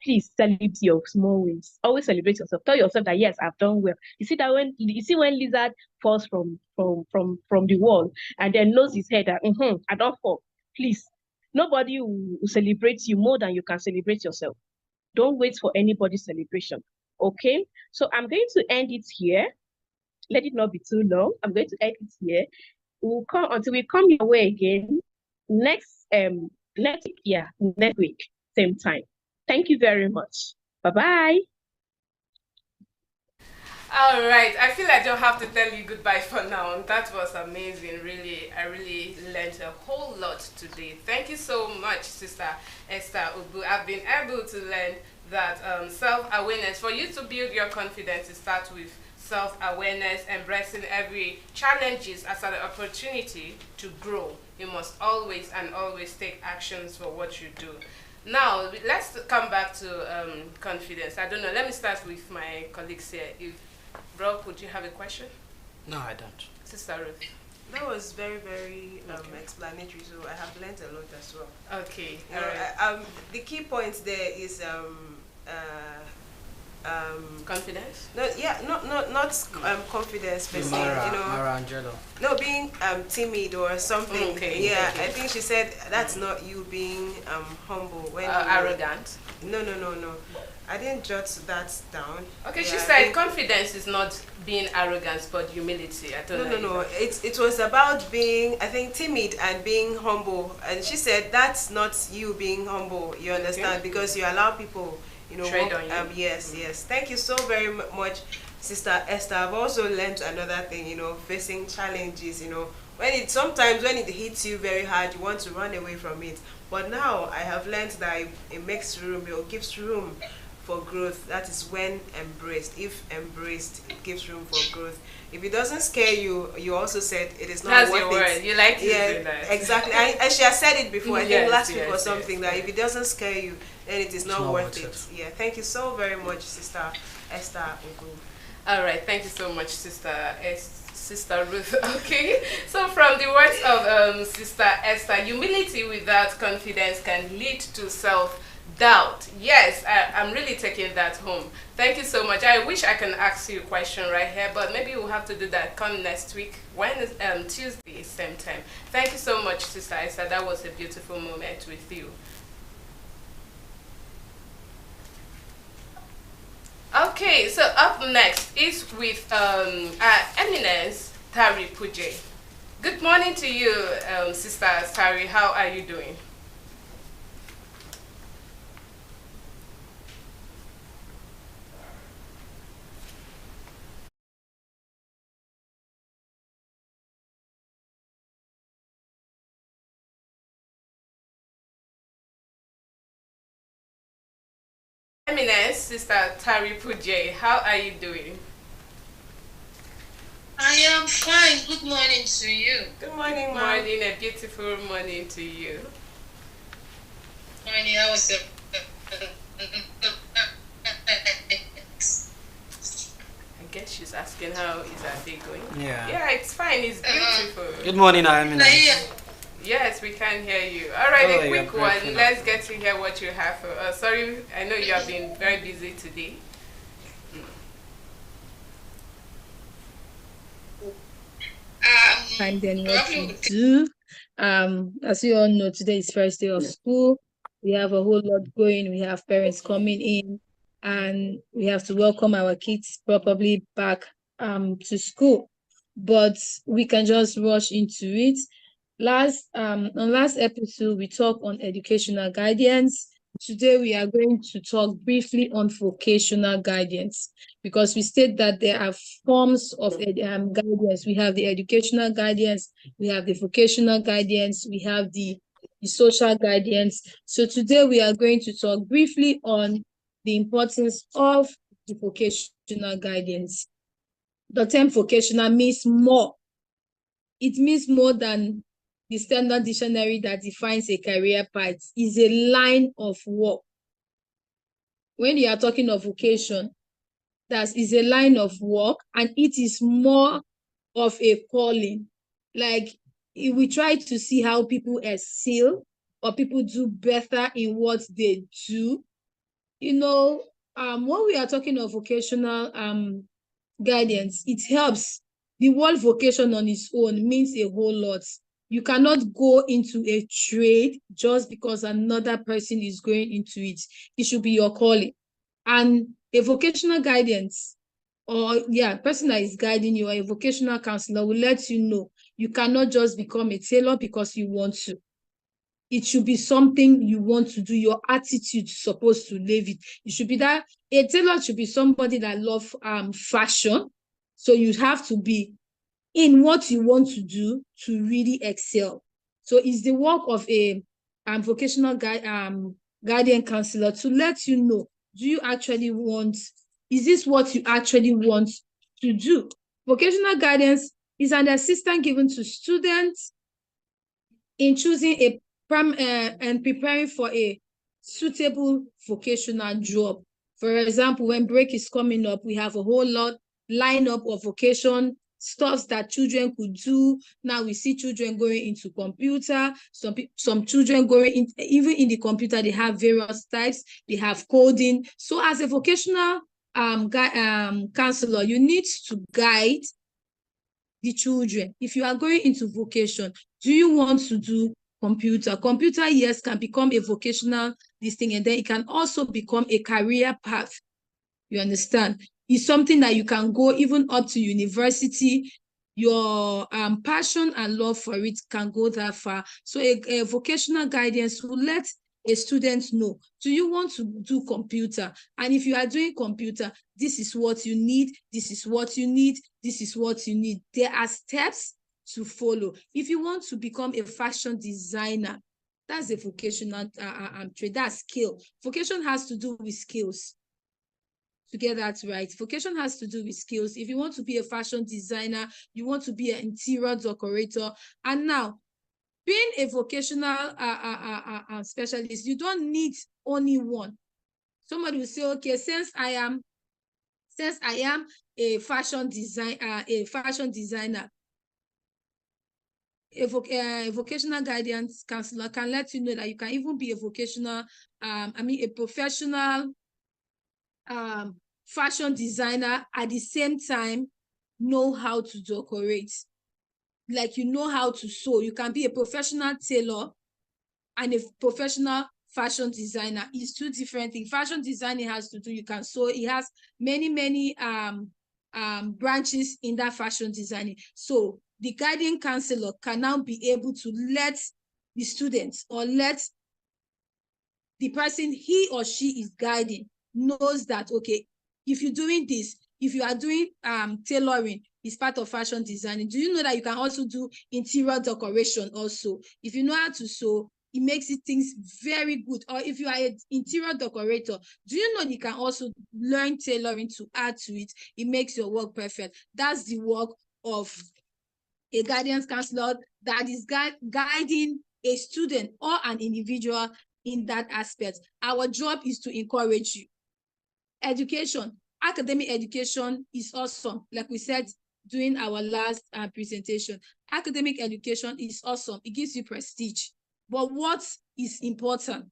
please celebrate your small wins. Always celebrate yourself. Tell yourself that yes, I've done well. You see when lizard falls from the wall and then knows his head that I don't fall. Please, nobody will celebrate you more than you can celebrate yourself. Don't wait for anybody's celebration. Okay, so I'm going to end it here. Let it not be too long. I'm going to end it here. We'll come until we come your way again next week, same time. Thank you very much. Bye-bye. All right, I feel I don't have to tell you goodbye for now. That was amazing, really. I really learned a whole lot today. Thank you so much, Sister Esther Ubu. I've been able to learn that self-awareness, for you to build your confidence, it starts with self-awareness, embracing every challenges as an opportunity to grow. You must always take actions for what you do. Now, let's come back to confidence. I don't know, let me start with my colleagues here. Bro, would you have a question? No, I don't. Sister Ruth. That was very, very explanatory, so I have learned a lot as well. Okay. The key point there is confidence. Not confidence per se. Mara Angelo. No, being timid or something. Okay. I think she said that's not you being humble when arrogant. No. I didn't jot that down. Okay, she said confidence is not being arrogant but humility. I don't know. No. It was about being, I think, timid and being humble. And she said that's not you being humble. You understand? Because you allow people, trade on you. Yes. Thank you so very much, Sister Esther. I've also learned another thing, facing challenges, sometimes when it hits you very hard, you want to run away from it. But now I have learned that it makes room, it gives room for growth. That is when embraced. If embraced, it gives room for growth. If it doesn't scare you, you also said it is not That's worth your it. word. You like to do that. Exactly. And she has said it before, I think last week or something, that yes. if it doesn't scare you, then it is not worth it. Yeah. Thank you so very much, Sister Esther Ugu. All right. Thank you so much, Sister Ruth. Okay. So from the words of Sister Esther, humility without confidence can lead to self-doubt. Yes, I'm really taking that home. Thank you so much. I wish I can ask you a question right here, but maybe we'll have to do that come next week, Tuesday, same time. Thank you so much, Sister Esther. That was a beautiful moment with you. Okay, so up next is with our eminence, Tari Puje. Good morning to you, Sister Tari. How are you doing? Eminence, Sister Tari Puje, how are you doing? I am fine. Good morning to you. Good morning, Good morning, a beautiful morning to you. Morning, how was your... I guess she's asking how is our day going. Yeah. Yeah, it's fine. It's beautiful. Good morning, Eminence. Yes, we can hear you. All right, a quick one. Up. Let's get to hear what you have for us. Sorry, I know you have been very busy today. And then what we do, as you all know, today is first day of school. We have a whole lot going. We have parents coming in, and we have to welcome our kids properly back to school. But we can just rush into it. On last episode, we talked on educational guidance. Today we are going to talk briefly on vocational guidance, because we state that there are forms of guidance. We have the educational guidance, we have the vocational guidance, we have the social guidance. So today we are going to talk briefly on the importance of the vocational guidance. The term vocational means more. It means more than the standard dictionary that defines a career path. Is a line of work. When you are talking of vocation, that is a line of work, and it is more of a calling. Like, if we try to see how people excel or people do better in what they do, when we are talking of vocational guidance, it helps. The word vocation on its own means a whole lot. You cannot go into a trade just because another person is going into it. It should be your calling. And a vocational guidance, person that is guiding you, or a vocational counselor, will let you know you cannot just become a tailor because you want to. It should be something you want to do. Your attitude is supposed to live it. It should be that a tailor should be somebody that loves fashion. So you have to be in what you want to do to really excel. So it's the work of a vocational guardian counselor to let you know, is this what you actually want to do? Vocational guidance is an assistance given to students in choosing and preparing for a suitable vocational job. For example, when break is coming up, we have a whole lot lineup of vocation stuff that children could do. Now we see children going into computer, some children going even in the computer, they have various types, they have coding. So as a vocational counselor, you need to guide the children. If you are going into vocation, do you want to do computer? Yes, can become a vocational thing, and then it can also become a career path. You understand? It's something that you can go even up to university. Your passion and love for it can go that far. So a vocational guidance will let a student know, do you want to do computer? And if you are doing computer, this is what you need, this is what you need, this is what you need. There are steps to follow. If you want to become a fashion designer, that's a vocational trade, that's skill. Vocation has to do with skills. To get that right, vocation has to do with skills. If you want to be a fashion designer, you want to be an interior decorator, and now being a vocational specialist, you don't need only one. Somebody will say, okay, since I am a fashion designer, a vocational guidance counselor can let you know that you can even be a vocational, a professional fashion designer, at the same time know how to decorate. Like, you know how to sew. You can be a professional tailor and a professional fashion designer. It's two different things. Fashion designing has to do, you can sew. It has many branches in that fashion designing. So the guiding counselor can now be able to let the students, or let the person he or she is guiding, knows that, okay, if you're doing this, if you are doing tailoring, it's part of fashion designing. Do you know that you can also do interior decoration also? If you know how to sew, it makes it things very good. Or if you are an interior decorator, do you know you can also learn tailoring to add to it? It makes your work perfect. That's the work of a guidance counselor, that is guiding a student or an individual in that aspect. Our job is to encourage you. Education, academic education is awesome. Like we said during our last presentation, academic education is awesome. It gives you prestige. But what is important?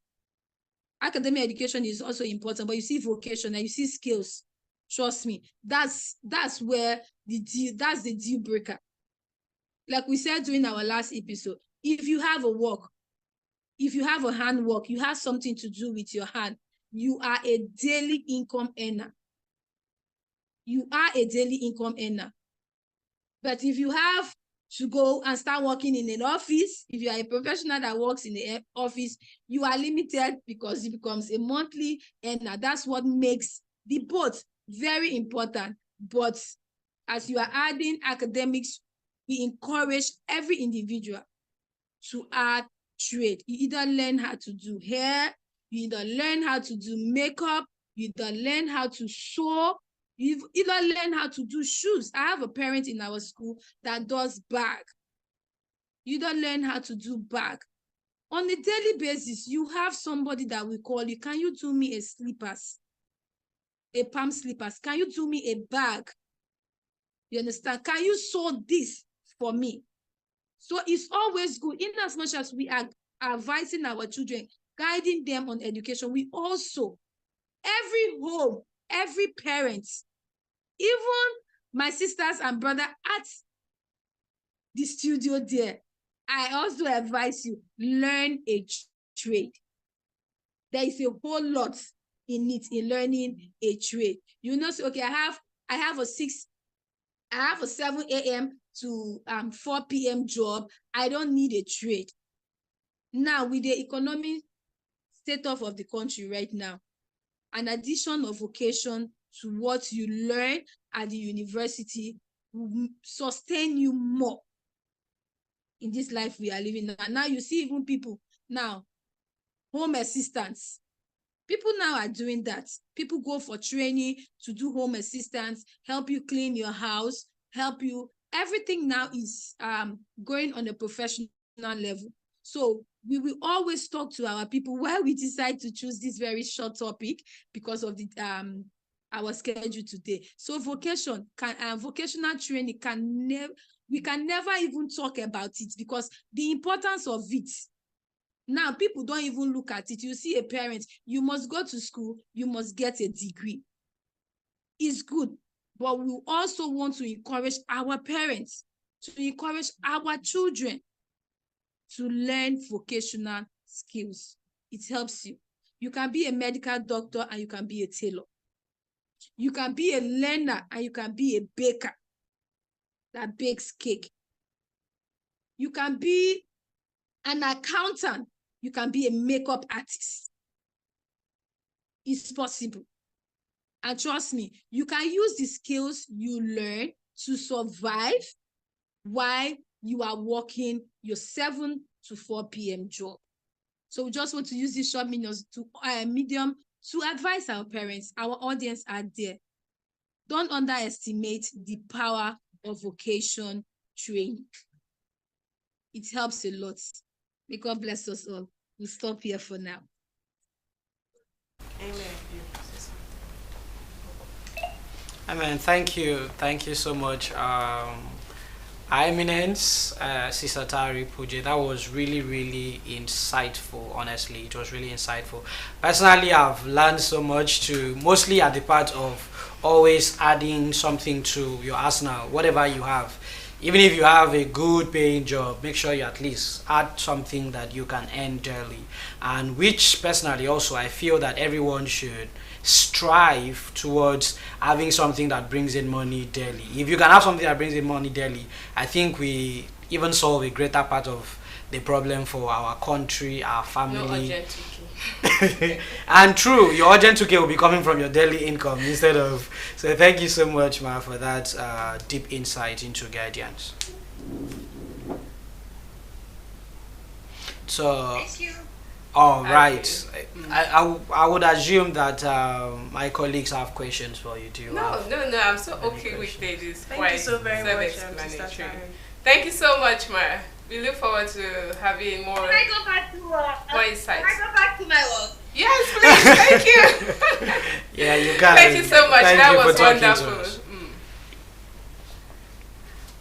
Academic education is also important, but you see vocation and you see skills. Trust me, that's where that's the deal breaker. Like we said during our last episode, if you have a work, if you have a handwork, you have something to do with your hand, you are a daily income earner. You are a daily income earner. But if you have to go and start working in an office. If you are a professional that works in an office, you are limited because it becomes a monthly earner. That's what makes the both very important. But as you are adding academics, we encourage every individual to add trade. You either learn how to do hair, you either learn how to do makeup, you either learn how to sew, you either learn how to do shoes. I have a parent in our school that does bag. You either learn how to do bag. On a daily basis, you have somebody that will call you. Can you do me a slippers? A palm slippers? Can you do me a bag? You understand? Can you sew this for me? So it's always good, in as much as we are advising our children, guiding them on education, we also, every home, every parent, even my sisters and brother at the studio there, I also advise you, learn a trade. There is a whole lot in it, in learning a trade. You know, so, okay, I have a 7 a.m. to 4 p.m. job. I don't need a trade. Now, with the economic state of the country right now, an addition of vocation to what you learn at the university will sustain you more in this life we are living now. Now you see even people now, home assistants. People now are doing that. People go for training to do home assistance, help you clean your house, help you. Everything now is going on a professional level. So we will always talk to our people while we decide to choose this very short topic because of the our schedule today. So vocational training we can never even talk about it because the importance of it. Now people don't even look at it. You see a parent, you must go to school, you must get a degree. It's good, but we also want to encourage our parents, to encourage our children to learn vocational skills. It helps you. You can be a medical doctor and you can be a tailor. You can be a learner and you can be a baker that bakes cake. You can be an accountant. You can be a makeup artist. It's possible. And trust me, you can use the skills you learn to survive while you are working your 7 to 4 p.m. job. So we just want to use this short medium to advise our parents, our audience out there. Don't underestimate the power of vocation training. It helps a lot. May God bless us all. We'll stop here for now. Amen. Amen. Thank you. Thank you so much. Eminence, Sister Tari Puje, that was really, really insightful. Honestly, it was really insightful. Personally, I've learned so much mostly at the part of always adding something to your arsenal, whatever you have. Even if you have a good paying job, make sure you at least add something that you can earn daily. And which personally also I feel that everyone should strive towards having something that brings in money daily. If you can have something that brings in money daily, I think we even solve a greater part of the problem for our country, our family. No urgent 2K. And true, your urgent 2K will be coming from your daily income instead of. So thank you so much, Ma, for that deep insight into guidance. So. Thank you. All right. I would assume that my colleagues have questions for you. Do you? No. I'm so okay with it. It's Thank you so very much, self-explanatory. Thank you so much, Mara. We look forward to having more. Can I go back to more insights? Can I go back to my work? Yes, please. Thank you. Yeah, you can. Thank you so much. Thank That you was for talking to wonderful. us.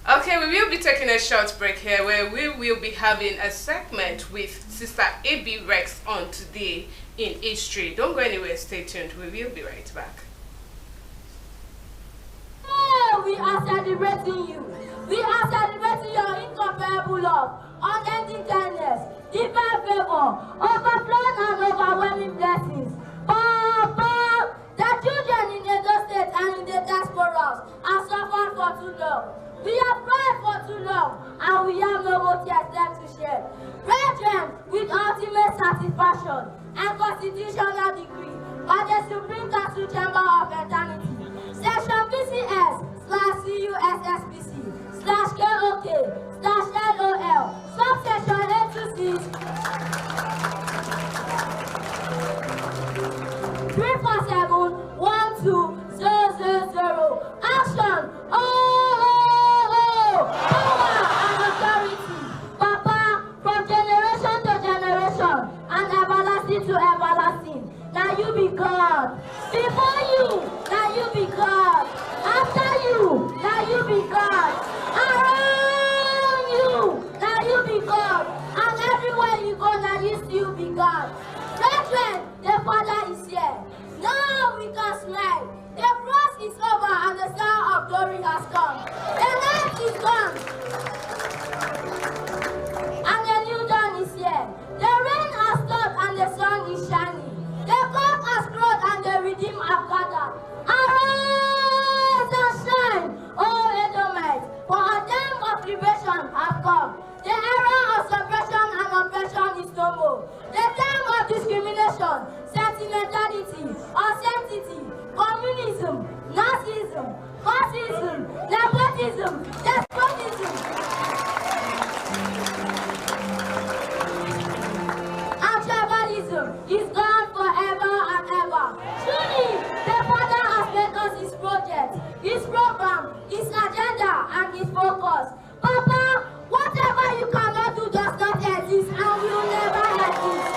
Okay, we will be taking a short break here where we will be having a segment with Sister A.B. Rex on today in history. Don't go anywhere, stay tuned. We will be right back. We are celebrating you. We are celebrating your incomparable love, unending kindness, divine favor, overflowing and overwhelming blessings. Papa, the children in Edo State and in the diasporas have suffered for too long. We have cried for too long, 347 12000. Action! Power and authority. Papa, from generation to generation and everlasting to everlasting. Now you be God. Before you, now you be God. After you, now you be God. Around you, now you be God. And everywhere you go, now you still be God. Brethren, the Father is here. Now we can smile. The cross is over and the star of glory has come. The night is gone. And a new dawn is here. The rain has stopped and the sun is shining. The cock has crowed and the redeemed have gathered. Arise and shine, O Edomites, for a time of liberation has come. The era of suppression and oppression is no more. The time of discrimination, sentimentality, uncertainty, communism, Nazism, fascism, nepotism, despotism, and tribalism is gone forever and ever. Truly, the Father has made us his project, his program, his agenda, and his focus. Papa, whatever you cannot do does not exist and will never exist.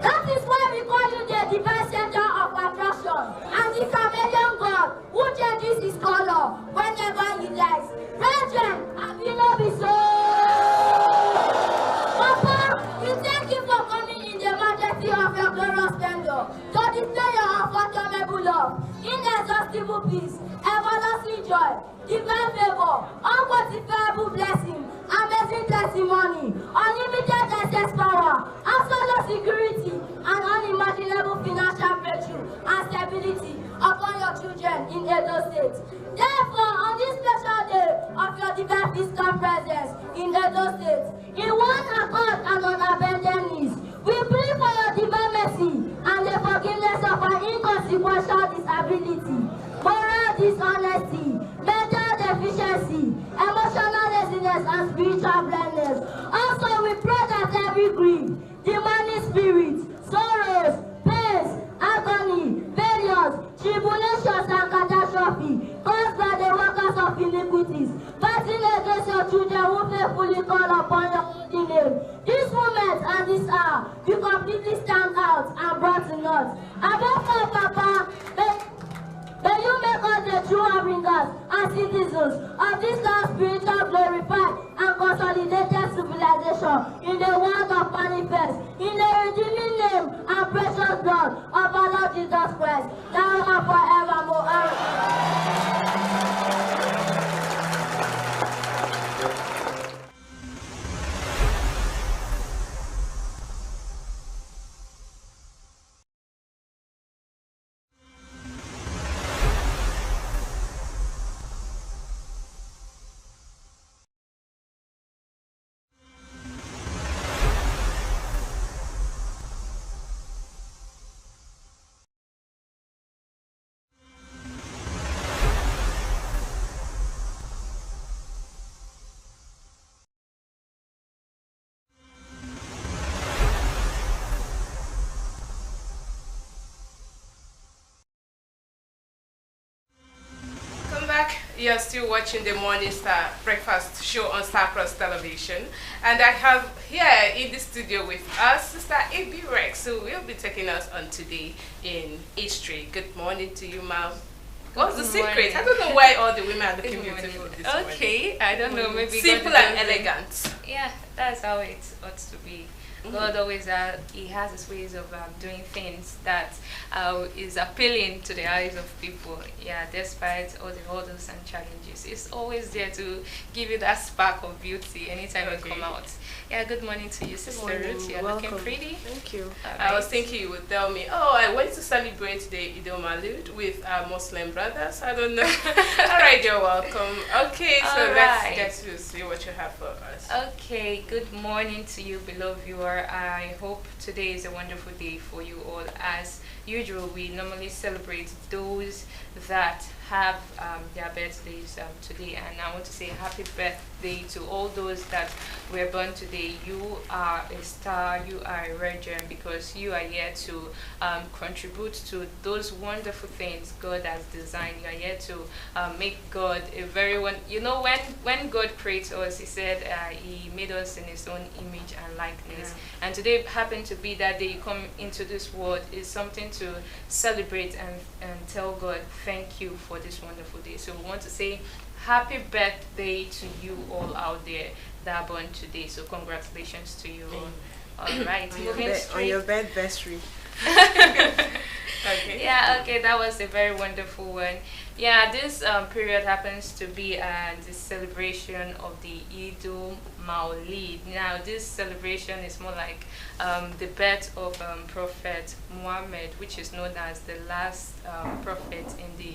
That is why we call you the divine center of attraction and the chameleon God who changes his color whenever he likes. Brethren, have you not been so? Papa, we thank you for coming in the majesty of your glorious splendor to display your unfathomable love, inexhaustible peace, everlasting joy, divine favor, unquantifiable blessing, amazing testimony, unlimited access power, absolute security, and unimaginable financial breakthrough and stability upon your children in Edo State. Therefore, on this special day of your divine physical presence in Edo State, in one accord and on abandoned knees, we plead for your divine mercy and the forgiveness of our inconsequential disability, moral dishonesty, mental deficiency, emotional laziness, and spiritual blindness. Also, we pray that every grief, demonic spirit, sorrows, pains, agony, failures, tribulations, and catastrophe caused by the workers of iniquities, fighting against your children who faithfully call upon your holy name. This moment and this hour, you completely stand out and brought to naught. Above all, Papa, may you make us the true bringers and citizens of this land spiritual glorified and consolidated civilization in the world of manifest, in the redeeming name and precious blood of our Lord Jesus Christ, now and forevermore. You're still watching the Morning Star Breakfast Show on Star Plus Television, and I have here in the studio with us Sister A.B. Rex, who will be taking us on today in history. Good morning to you, ma'am. What's the secret? I don't know why all the women are looking beautiful this morning. Okay, I don't know, maybe simple and elegant. Yeah, that's how it ought to be. God always he has his ways of doing things that is appealing to the eyes of people. Yeah, despite all the hurdles and challenges, it's always there to give you that spark of beauty anytime you come out. Yeah, good morning to you, Sister Ruth. You're looking pretty. Thank you. I was thinking you would tell me, oh, I went to celebrate the Eid al-Maulud with our Muslim brothers. I don't know. All right, you're welcome. Okay, so let's get to see what you have for us. Okay, good morning to you, beloved viewer. I hope today is a wonderful day for you all as usual, we normally celebrate those that have their birthdays today. And I want to say happy birthday to all those that were born today. You are a star, you are a regent, because you are here to contribute to those wonderful things God has designed. You are here to make God a very one. You know, when God created us, He said He made us in His own image and likeness. Yeah. And today happened to be that day you come into this world is something to celebrate and tell God thank you for this wonderful day. So we want to say happy birthday to you all out there that are born today. So congratulations to you all. All right, on your birthday. Okay. Yeah, okay, that was a very wonderful one. Yeah, this period happens to be the celebration of the Eidul Maulid. Now, this celebration is more like the birth of Prophet Muhammad, which is known as the last prophet in the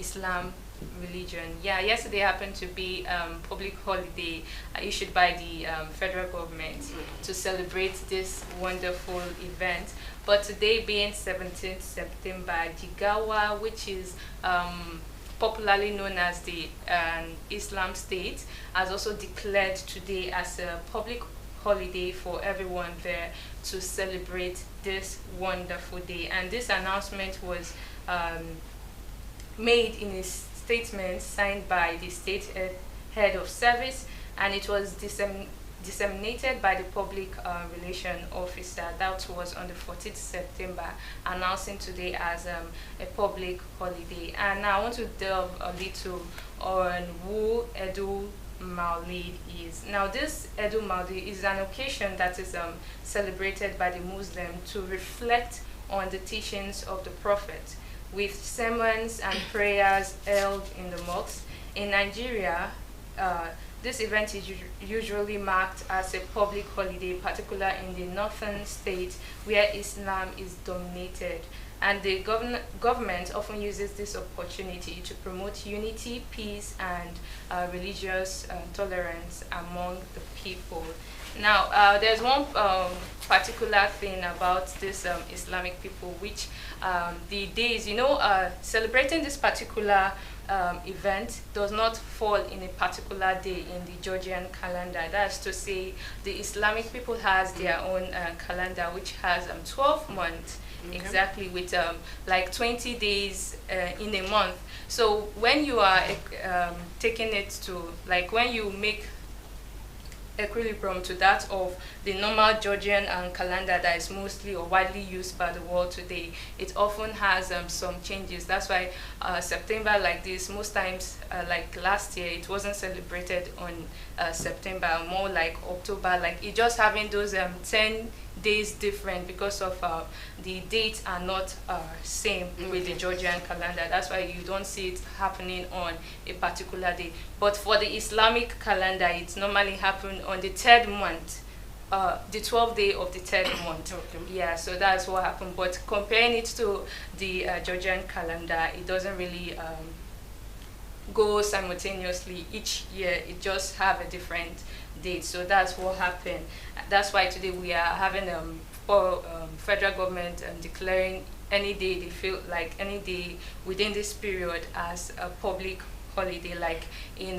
Islam religion. Yeah, yesterday happened to be public holiday issued by the federal government to celebrate this wonderful event. But today being 17th September, Jigawa, which is popularly known as the Islam State, has also declared today as a public holiday for everyone there to celebrate this wonderful day. And this announcement was made in a statement signed by the state head of service, and it was disseminated by the public relation officer. That was on the 14th September, announcing today as a public holiday. And now I want to delve a little on who Eidul Maulid is. Now, this Eidul Maulid is an occasion that is celebrated by the Muslim to reflect on the teachings of the Prophet, with sermons and prayers held in the mosques. In Nigeria, this event is usually marked as a public holiday, particularly in the northern states where Islam is dominated. And the government often uses this opportunity to promote unity, peace, and religious tolerance among the people. Now, there's one particular thing about this Islamic people, which the days, celebrating this particular event does not fall in a particular day in the Georgian calendar. That's to say, the Islamic people has their own calendar, which has 12 months. Okay. Exactly, with like 20 days in a month. So when you are taking it to, like, when you make equilibrium to that of the normal Georgian calendar that is mostly or widely used by the world today, it often has some changes. That's why September, like this, most times, like last year, it wasn't celebrated on September, more like October. Like, it just having those 10 days different because of the dates are not same with the Georgian calendar. That's why you don't see it happening on a particular day. But for the Islamic calendar, it normally happens on the third month, the 12th day of the third month. Okay. Yeah, so that's what happened. But comparing it to the Georgian calendar, it doesn't really go simultaneously each year. It just have a different date. So that's what happened. That's why today we are having federal government declaring any day they feel like any day within this period as a public holiday, like in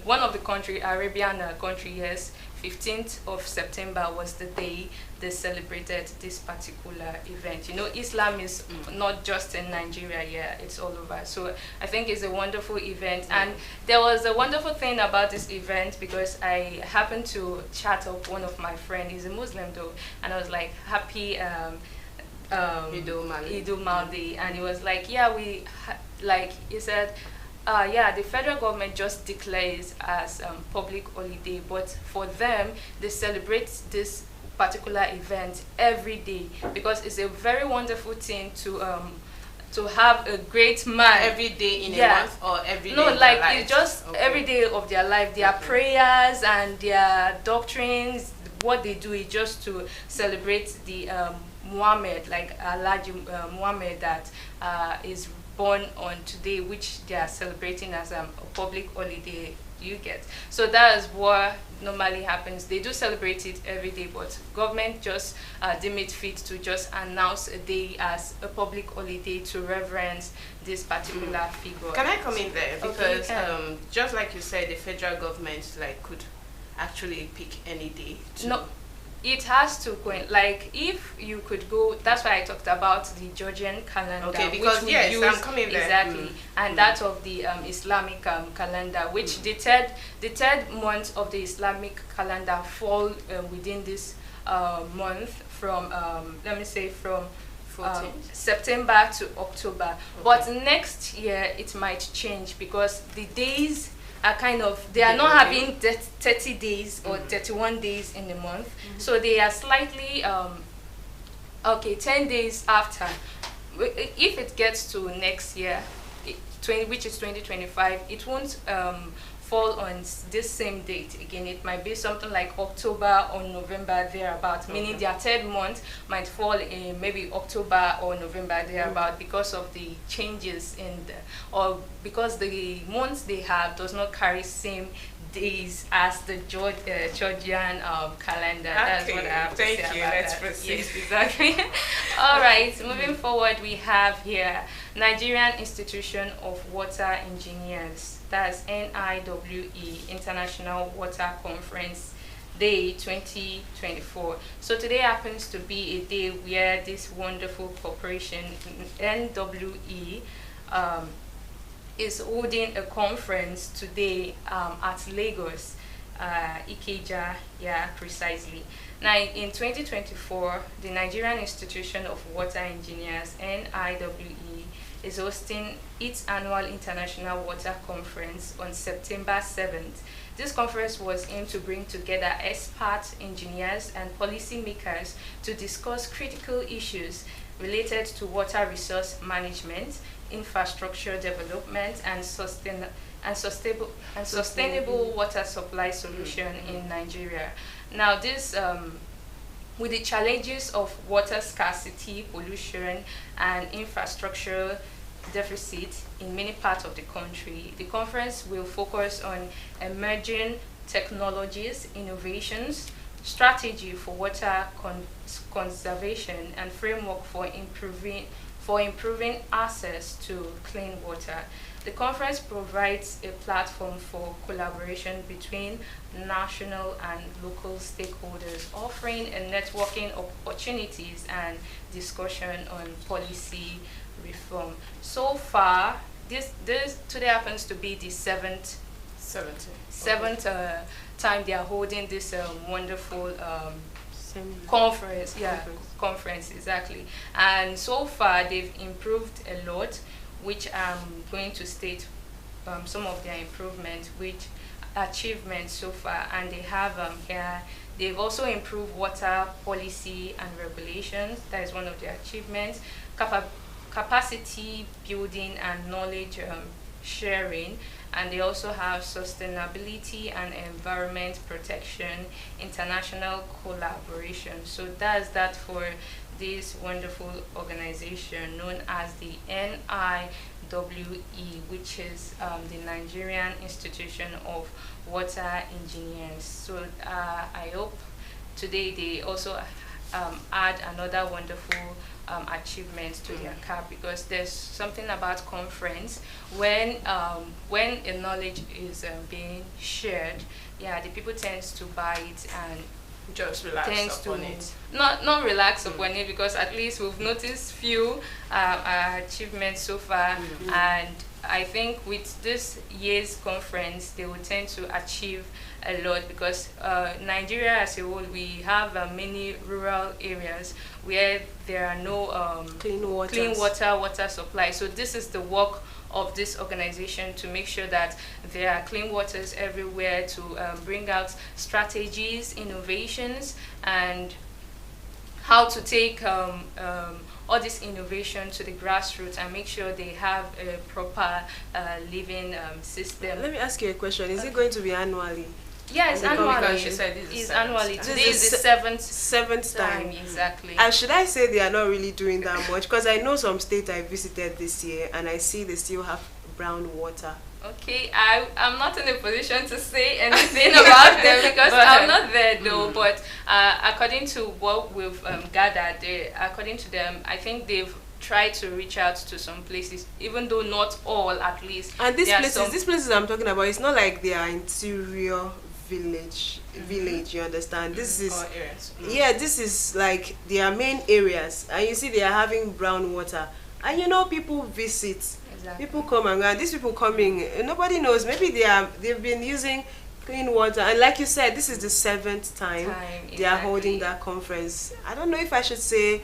one of the country, Arabian country, yes, 15th of September was the day they celebrated this particular event. Islam is not just in Nigeria, yeah, it's all over. So I think it's a wonderful event. And there was a wonderful thing about this event, because I happened to chat up one of my friends, he's a Muslim though, and I was like, happy Eidul Maulid, and he was like, yeah, he said, yeah, the federal government just declares as public holiday, but for them, they celebrate this particular event every day, because it's a very wonderful thing to have a great man every day in a month, or every day no, like it's just every day of their life. Their prayers and their doctrines, what they do is just to celebrate the Muhammad, like Alhaji Muhammad, that is born on today, which they are celebrating as a public holiday, you get. So that is what normally happens. They do celebrate it every day, but government just deem it fit to just announce a day as a public holiday to reverence this particular figure. Can I come in there? Because Okay, just like you said, the federal government could actually pick any day to... No, it has to go in. Like, if you could go, that's why I talked about the Georgian calendar. Okay, because which we yes, use, I'm coming there. exactly, and that of the Islamic calendar, which the third month of the Islamic calendar fall within this month from let me say from 14th. September to October. But next year it might change because the days are kind of, they are not having 30 days or 31 days in the month, so they are slightly 10 days after. If it gets to next year, which is 2025, it won't fall on this same date again. It might be something like October or November thereabout, meaning their third month might fall in maybe October or November thereabout because of the changes in or because the months they have does not carry same days as the Georgian calendar. That's what I have to say Thank you. about Let's that. proceed. Yes, exactly. All right, moving forward, we have here Nigerian Institution of Water Engineers. That's NIWE, International Water Conference Day 2024. So today happens to be a day where this wonderful corporation, NWE, is holding a conference today at Lagos, Ikeja, yeah, precisely. Now, in 2024, the Nigerian Institution of Water Engineers, NIWE, is hosting its annual International Water Conference on September 7th. This conference was aimed to bring together experts, engineers, and policymakers to discuss critical issues related to water resource management, infrastructure development, and sustainable water supply solution in Nigeria. Now, this with the challenges of water scarcity, pollution, and infrastructure deficit in many parts of the country, the conference will focus on emerging technologies, innovations, strategy for water conservation, and framework for improving access to clean water. The conference provides a platform for collaboration between national and local stakeholders, offering a networking opportunities and discussion on policy reform. So far, this today happens to be the seventh time they are holding this wonderful conference. Conference, exactly. And so far, they've improved a lot, which I'm going to state some of their improvements, which achievements so far. And they have here, they've also improved water policy and regulations. That is one of their achievements. Capacity building and knowledge sharing. And they also have sustainability and environment protection, international collaboration. So that's that for this wonderful organization known as the NIWE, which is the Nigerian Institution of Water Engineers. So I hope today they also add another wonderful achievements to their cap, because there's something about conference when a knowledge is being shared, yeah, the people tends to buy it and just relax upon it. Not relax upon it, because at least we've noticed few achievements so far, and I think with this year's conference they will tend to achieve a lot, because Nigeria as a whole, we have many rural areas where there are no clean water supply. So this is the work of this organization, to make sure that there are clean waters everywhere, to bring out strategies, innovations, and how to take all this innovation to the grassroots and make sure they have a proper living system. Let me ask you a question. Is it going to be annually? Yes, annually. Because she said it's annually. Today is the seventh time. Exactly. And should I say they are not really doing that much? Because I know some states I visited this year and I see they still have brown water? Okay, I'm not in a position to say anything about them because I'm not there though. But according to what we've gathered, according to them, I think they've tried to reach out to some places, even though not all, at least. And these places I'm talking about, it's not like they are interior village. You understand? This is this is like their main areas, and you see they are having brown water, and you know people visit. People come and go, and these people coming, nobody knows. Maybe they've been using clean water, and like you said, this is the 7th time they are holding that conference. I don't know if I should say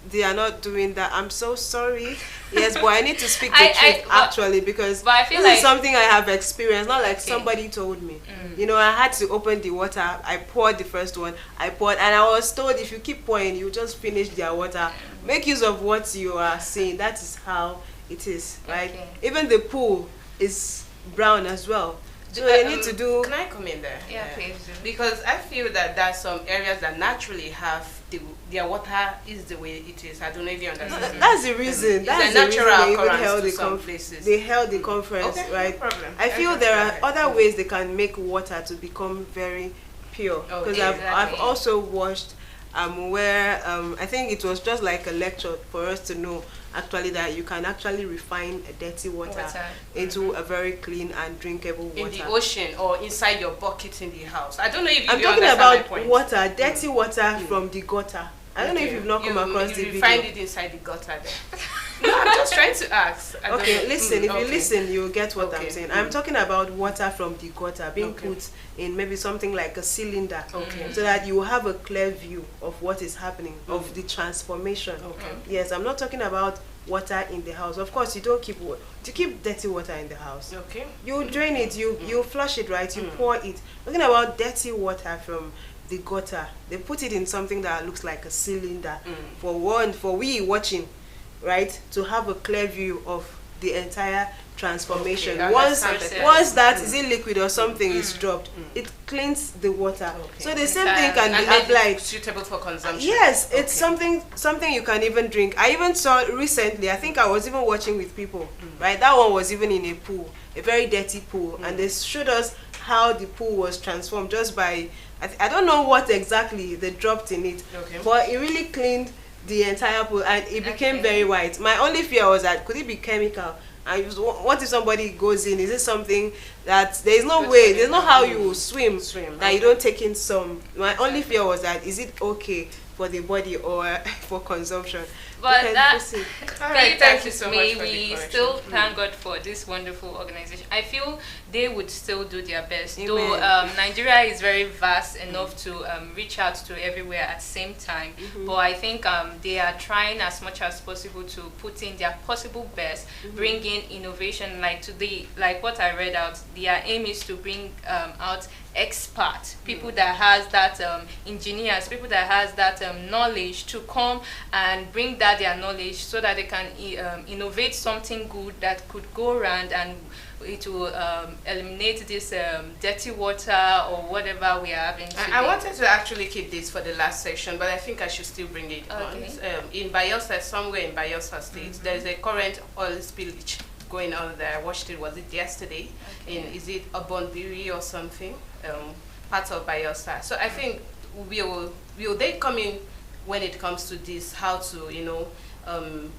they are not doing that. I'm so sorry. Yes, but I need to speak the truth actually, because I feel this is something I have experienced, not like somebody told me. You know, I had to open the water. I poured the first one. And I was told if you keep pouring, you just finish their water. Make use of what you are saying. That is how it is, right? Even the pool is brown as well. So you need to do. Can I come in there? Yeah, please do. Because I feel that there's some areas that naturally have their water is the way it is. I don't know if you understand. That's the reason. That's the reason they even held the conference. They held the conference, right? No problem. I feel there are other ways they can make water to become very pure. Because I've also watched where I think it was just like a lecture for us to know actually that you can actually refine a dirty water into a very clean and drinkable water. In the ocean or inside your bucket in the house. I don't know if I'm talking about water, dirty water from the gutter. I don't know if you've not come across the video. You find it inside the gutter there. No, I'm just trying to ask. Okay, listen, if you listen, you'll get what I'm saying. I'm talking about water from the gutter being put in maybe something like a cylinder, so that you have a clear view of what is happening, of the transformation. Yes, I'm not talking about water in the house. Of course, you don't keep dirty water in the house. You drain it, you flush it, right? You pour it. Talking about dirty water from the gutter, they put it in something that looks like a cylinder for we watching, right, to have a clear view of the entire transformation. Once that is it liquid or something is dropped, it cleans the water. So the same thing can be applied. Suitable for consumption. Yes, it's something you can even drink. I even saw recently, I think I was even watching with people, right? That one was even in a pool, a very dirty pool, and they showed us how the pool was transformed just by I don't know what exactly they dropped in it, but it really cleaned the entire pool and it became very white. My only fear was that could it be chemical? And what if somebody goes in? Is it something that there's no way, there's no how you swim that you don't take in some? My only fear was that is it okay for the body or for consumption? But that, thank you so much for we still thank God for this wonderful organization. I feel they would still do their best. Though Nigeria is very vast enough to reach out to everywhere at the same time. But I think they are trying as much as possible to put in their possible best, bring in innovation. Like today, like what I read out, their aim is to bring out experts, people that has that engineers, people that has that knowledge to come and bring that their knowledge so that they can innovate something good that could go around and it will eliminate this dirty water or whatever we are having today. I wanted to actually keep this for the last section, but I think I should still bring it on. In Bayelsa, somewhere in Bayelsa State, there is a current oil spillage going on there. I watched it, was it yesterday? Is it Abonbiri or something? Part of Bayelsa. So I think will they come in when it comes to this, how to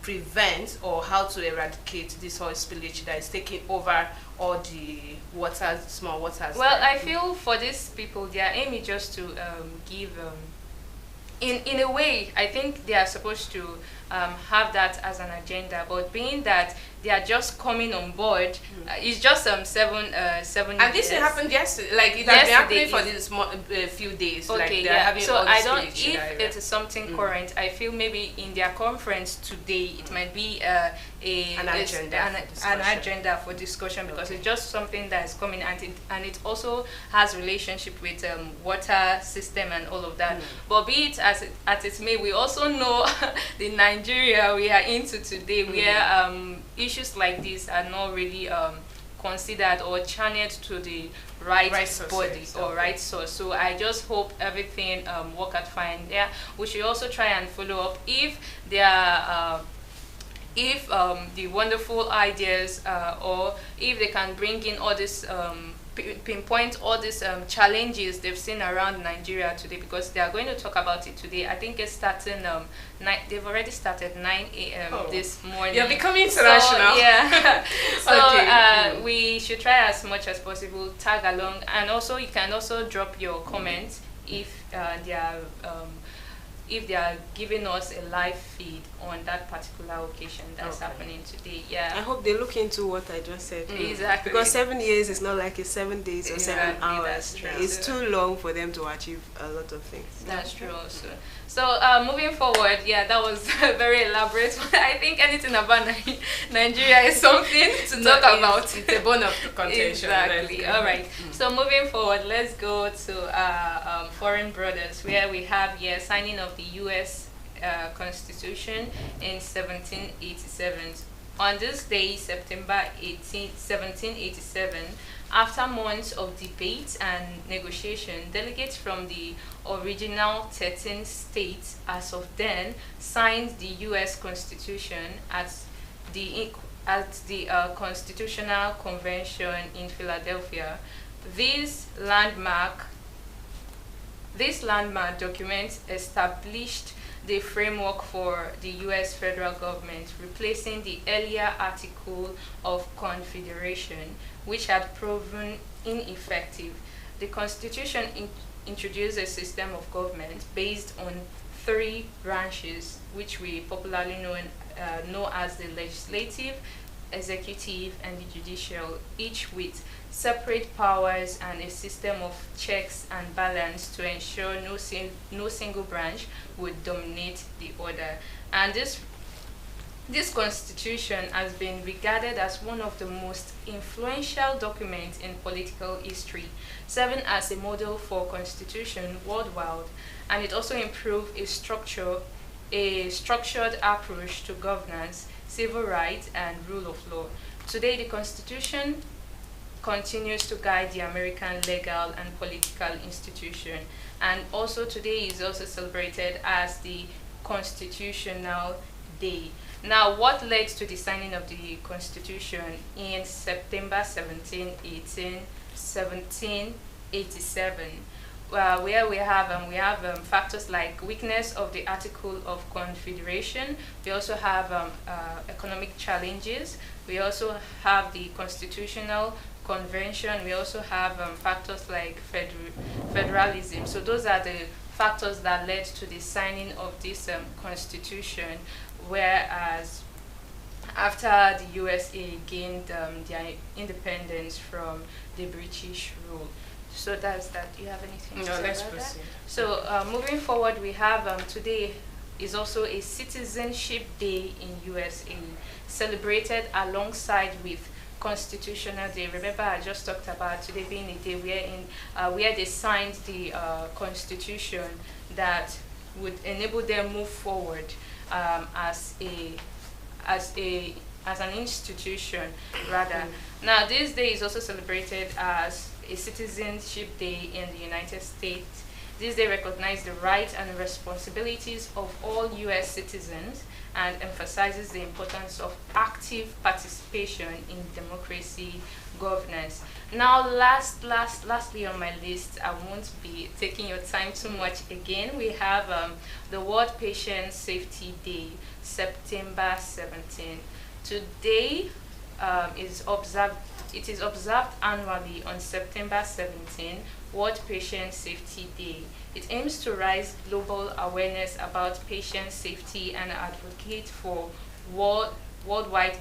prevent or how to eradicate this oil spillage that is taking over all the waters, small waters? Well, I feel for these people, their aim is just to give in a way, I think they are supposed to have that as an agenda, but being that they are just coming on board, it's just 7 and this happened yesterday, like it has been happening for this few days. Okay, like so I don't, if it is something current, I feel maybe in their conference today, it might be an agenda for discussion, because it's just something that is coming, and it also has relationship with water system and all of that. But be it as it may, we also know the Nigeria we are into today, where issues like this are not really considered or channeled to the right body or right source. So I just hope everything work out fine there. We should also try and follow up if there are if the wonderful ideas or if they can bring in all this pinpoint all these challenges they've seen around Nigeria today, because they are going to talk about it today. I think it's starting they've already started 9 a.m. this morning. You're becoming international. So, yeah. So Okay. we should try as much as possible, tag along, and also you can also drop your comments if they are giving us a live feed on that particular occasion that's happening today. Yeah. I hope they look into what I just said. Exactly. Because 7 years is not like it's 7 days or 7 Exactly, hours. that's true. It's too long for them to achieve a lot of things. That's true also. So moving forward, yeah, that was very elaborate. I think anything about Nigeria is something to talk about. It's a bone of contention. Exactly. All right. So moving forward, let's go to our foreign brothers, where we have here signing of the U.S. Constitution in 1787. On this day, September 18, 1787, after months of debate and negotiation, delegates from the original 13 states as of then signed the U.S. Constitution at the Constitutional Convention in Philadelphia. This landmark document established the framework for the U.S. federal government, replacing the earlier Article of Confederation, which had proven ineffective. The Constitution introduced a system of government based on 3 branches, which we popularly know as the legislative, executive, and the judicial, each with separate powers and a system of checks and balance to ensure no single branch would dominate the other. And this constitution has been regarded as one of the most influential documents in political history, serving as a model for constitution worldwide, and it also improved a structured approach to governance, civil rights, and rule of law. Today, the Constitution continues to guide the American legal and political institution, and also today is also celebrated as the Constitutional Day. Now, what led to the signing of the Constitution in September 1787? Where we have factors like weakness of the Article of Confederation. We also have economic challenges. We also have the Constitutional Convention. We also have factors like federalism. So those are the factors that led to the signing of this constitution, whereas after the USA gained their independence from the British rule. So that's that. Do you have anything to say let's about that? proceed. So moving forward, we have today is also a Citizenship Day in USA, celebrated alongside with Constitutional Day. Remember, I just talked about today being a day where they signed the Constitution that would enable them move forward as an institution, rather. Now, this day is also celebrated as a Citizenship Day in the United States. This day recognizes the rights and responsibilities of all U.S. citizens and emphasizes the importance of active participation in democracy governance. Now, lastly on my list, I won't be taking your time too much again. We have the World Patient Safety Day, September 17. Today it is observed annually on September 17, World Patient Safety Day. It aims to raise global awareness about patient safety and advocate for worldwide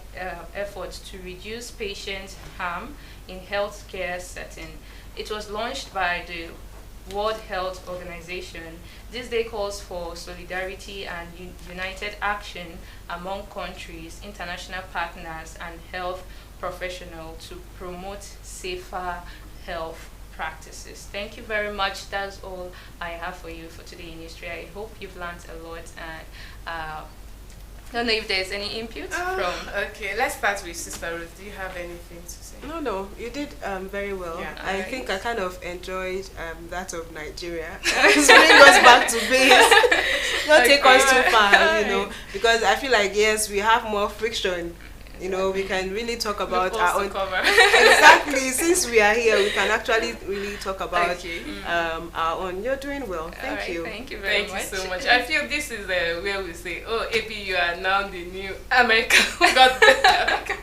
efforts to reduce patient harm in healthcare setting. It was launched by the World Health Organization. This day calls for solidarity and united action among countries, international partners, and health professionals to promote safer health practices. Thank you very much. That's all I have for you for today in history. I hope you've learned a lot, and I don't know if there's any input from. Okay, let's start with Sister Ruth. Do you have anything to say? No, you did very well. Yeah. I think I kind of enjoyed that of Nigeria. It's bring us back to base. Don't take us too far, because I feel like, yes, we have more friction. We can really talk about our own. Exactly. Since we are here, we can actually really talk about our own. You're doing well. Thank you. Thank you very much. Thank you so much. I feel this is where we say, oh, AB, you are now the new American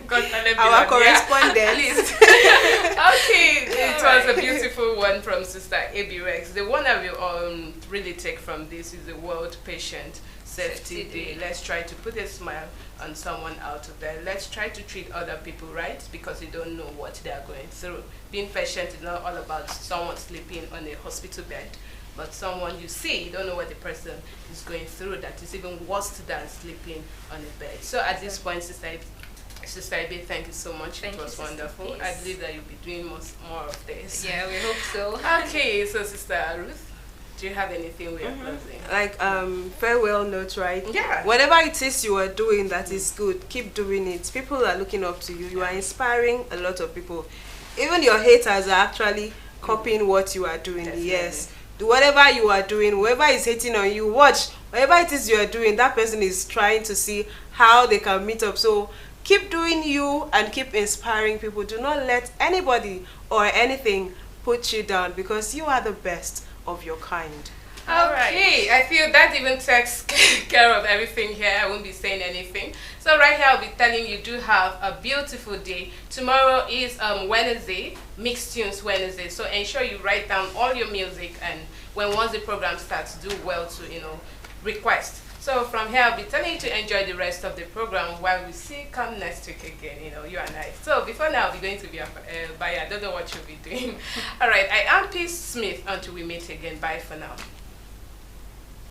God our correspondent. Okay, it was a beautiful one from Sister AB Rex. The one I will really take from this is the World Patient Safety Day. Let's try to put a smile on someone out of there. Let's try to treat other people right, because you don't know what they are going through. Being patient is not all about someone sleeping on a hospital bed, but someone you see, you don't know what the person is going through that is even worse than sleeping on a bed. So at this point, Sister Ibe, thank you so much. It was wonderful. I believe that you'll be doing more of this. Yeah, we hope so. Okay, so Sister Ruth, do you have anything we are closing? Like farewell notes, right? Yeah. Whatever it is you are doing that is good, keep doing it. People are looking up to you. You are inspiring a lot of people. Even your haters are actually copying what you are doing. Definitely. Yes. Do whatever you are doing. Whoever is hating on you, watch. Whatever it is you are doing, that person is trying to see how they can meet up. So keep doing you and keep inspiring people. Do not let anybody or anything put you down, because you are the best of your kind. Okay, I feel that even takes care of everything here. I won't be saying anything. So right here I'll be telling you, do have a beautiful day. Tomorrow is Wednesday, Mixed Tunes Wednesday. So ensure you write down all your music, and once the program starts, do well to request. So from here I'll be telling you to enjoy the rest of the program while we come next week again, you and I. So before now I'll be going to be I don't know what you'll be doing. All right, I am Peace Smith until we meet again. Bye for now.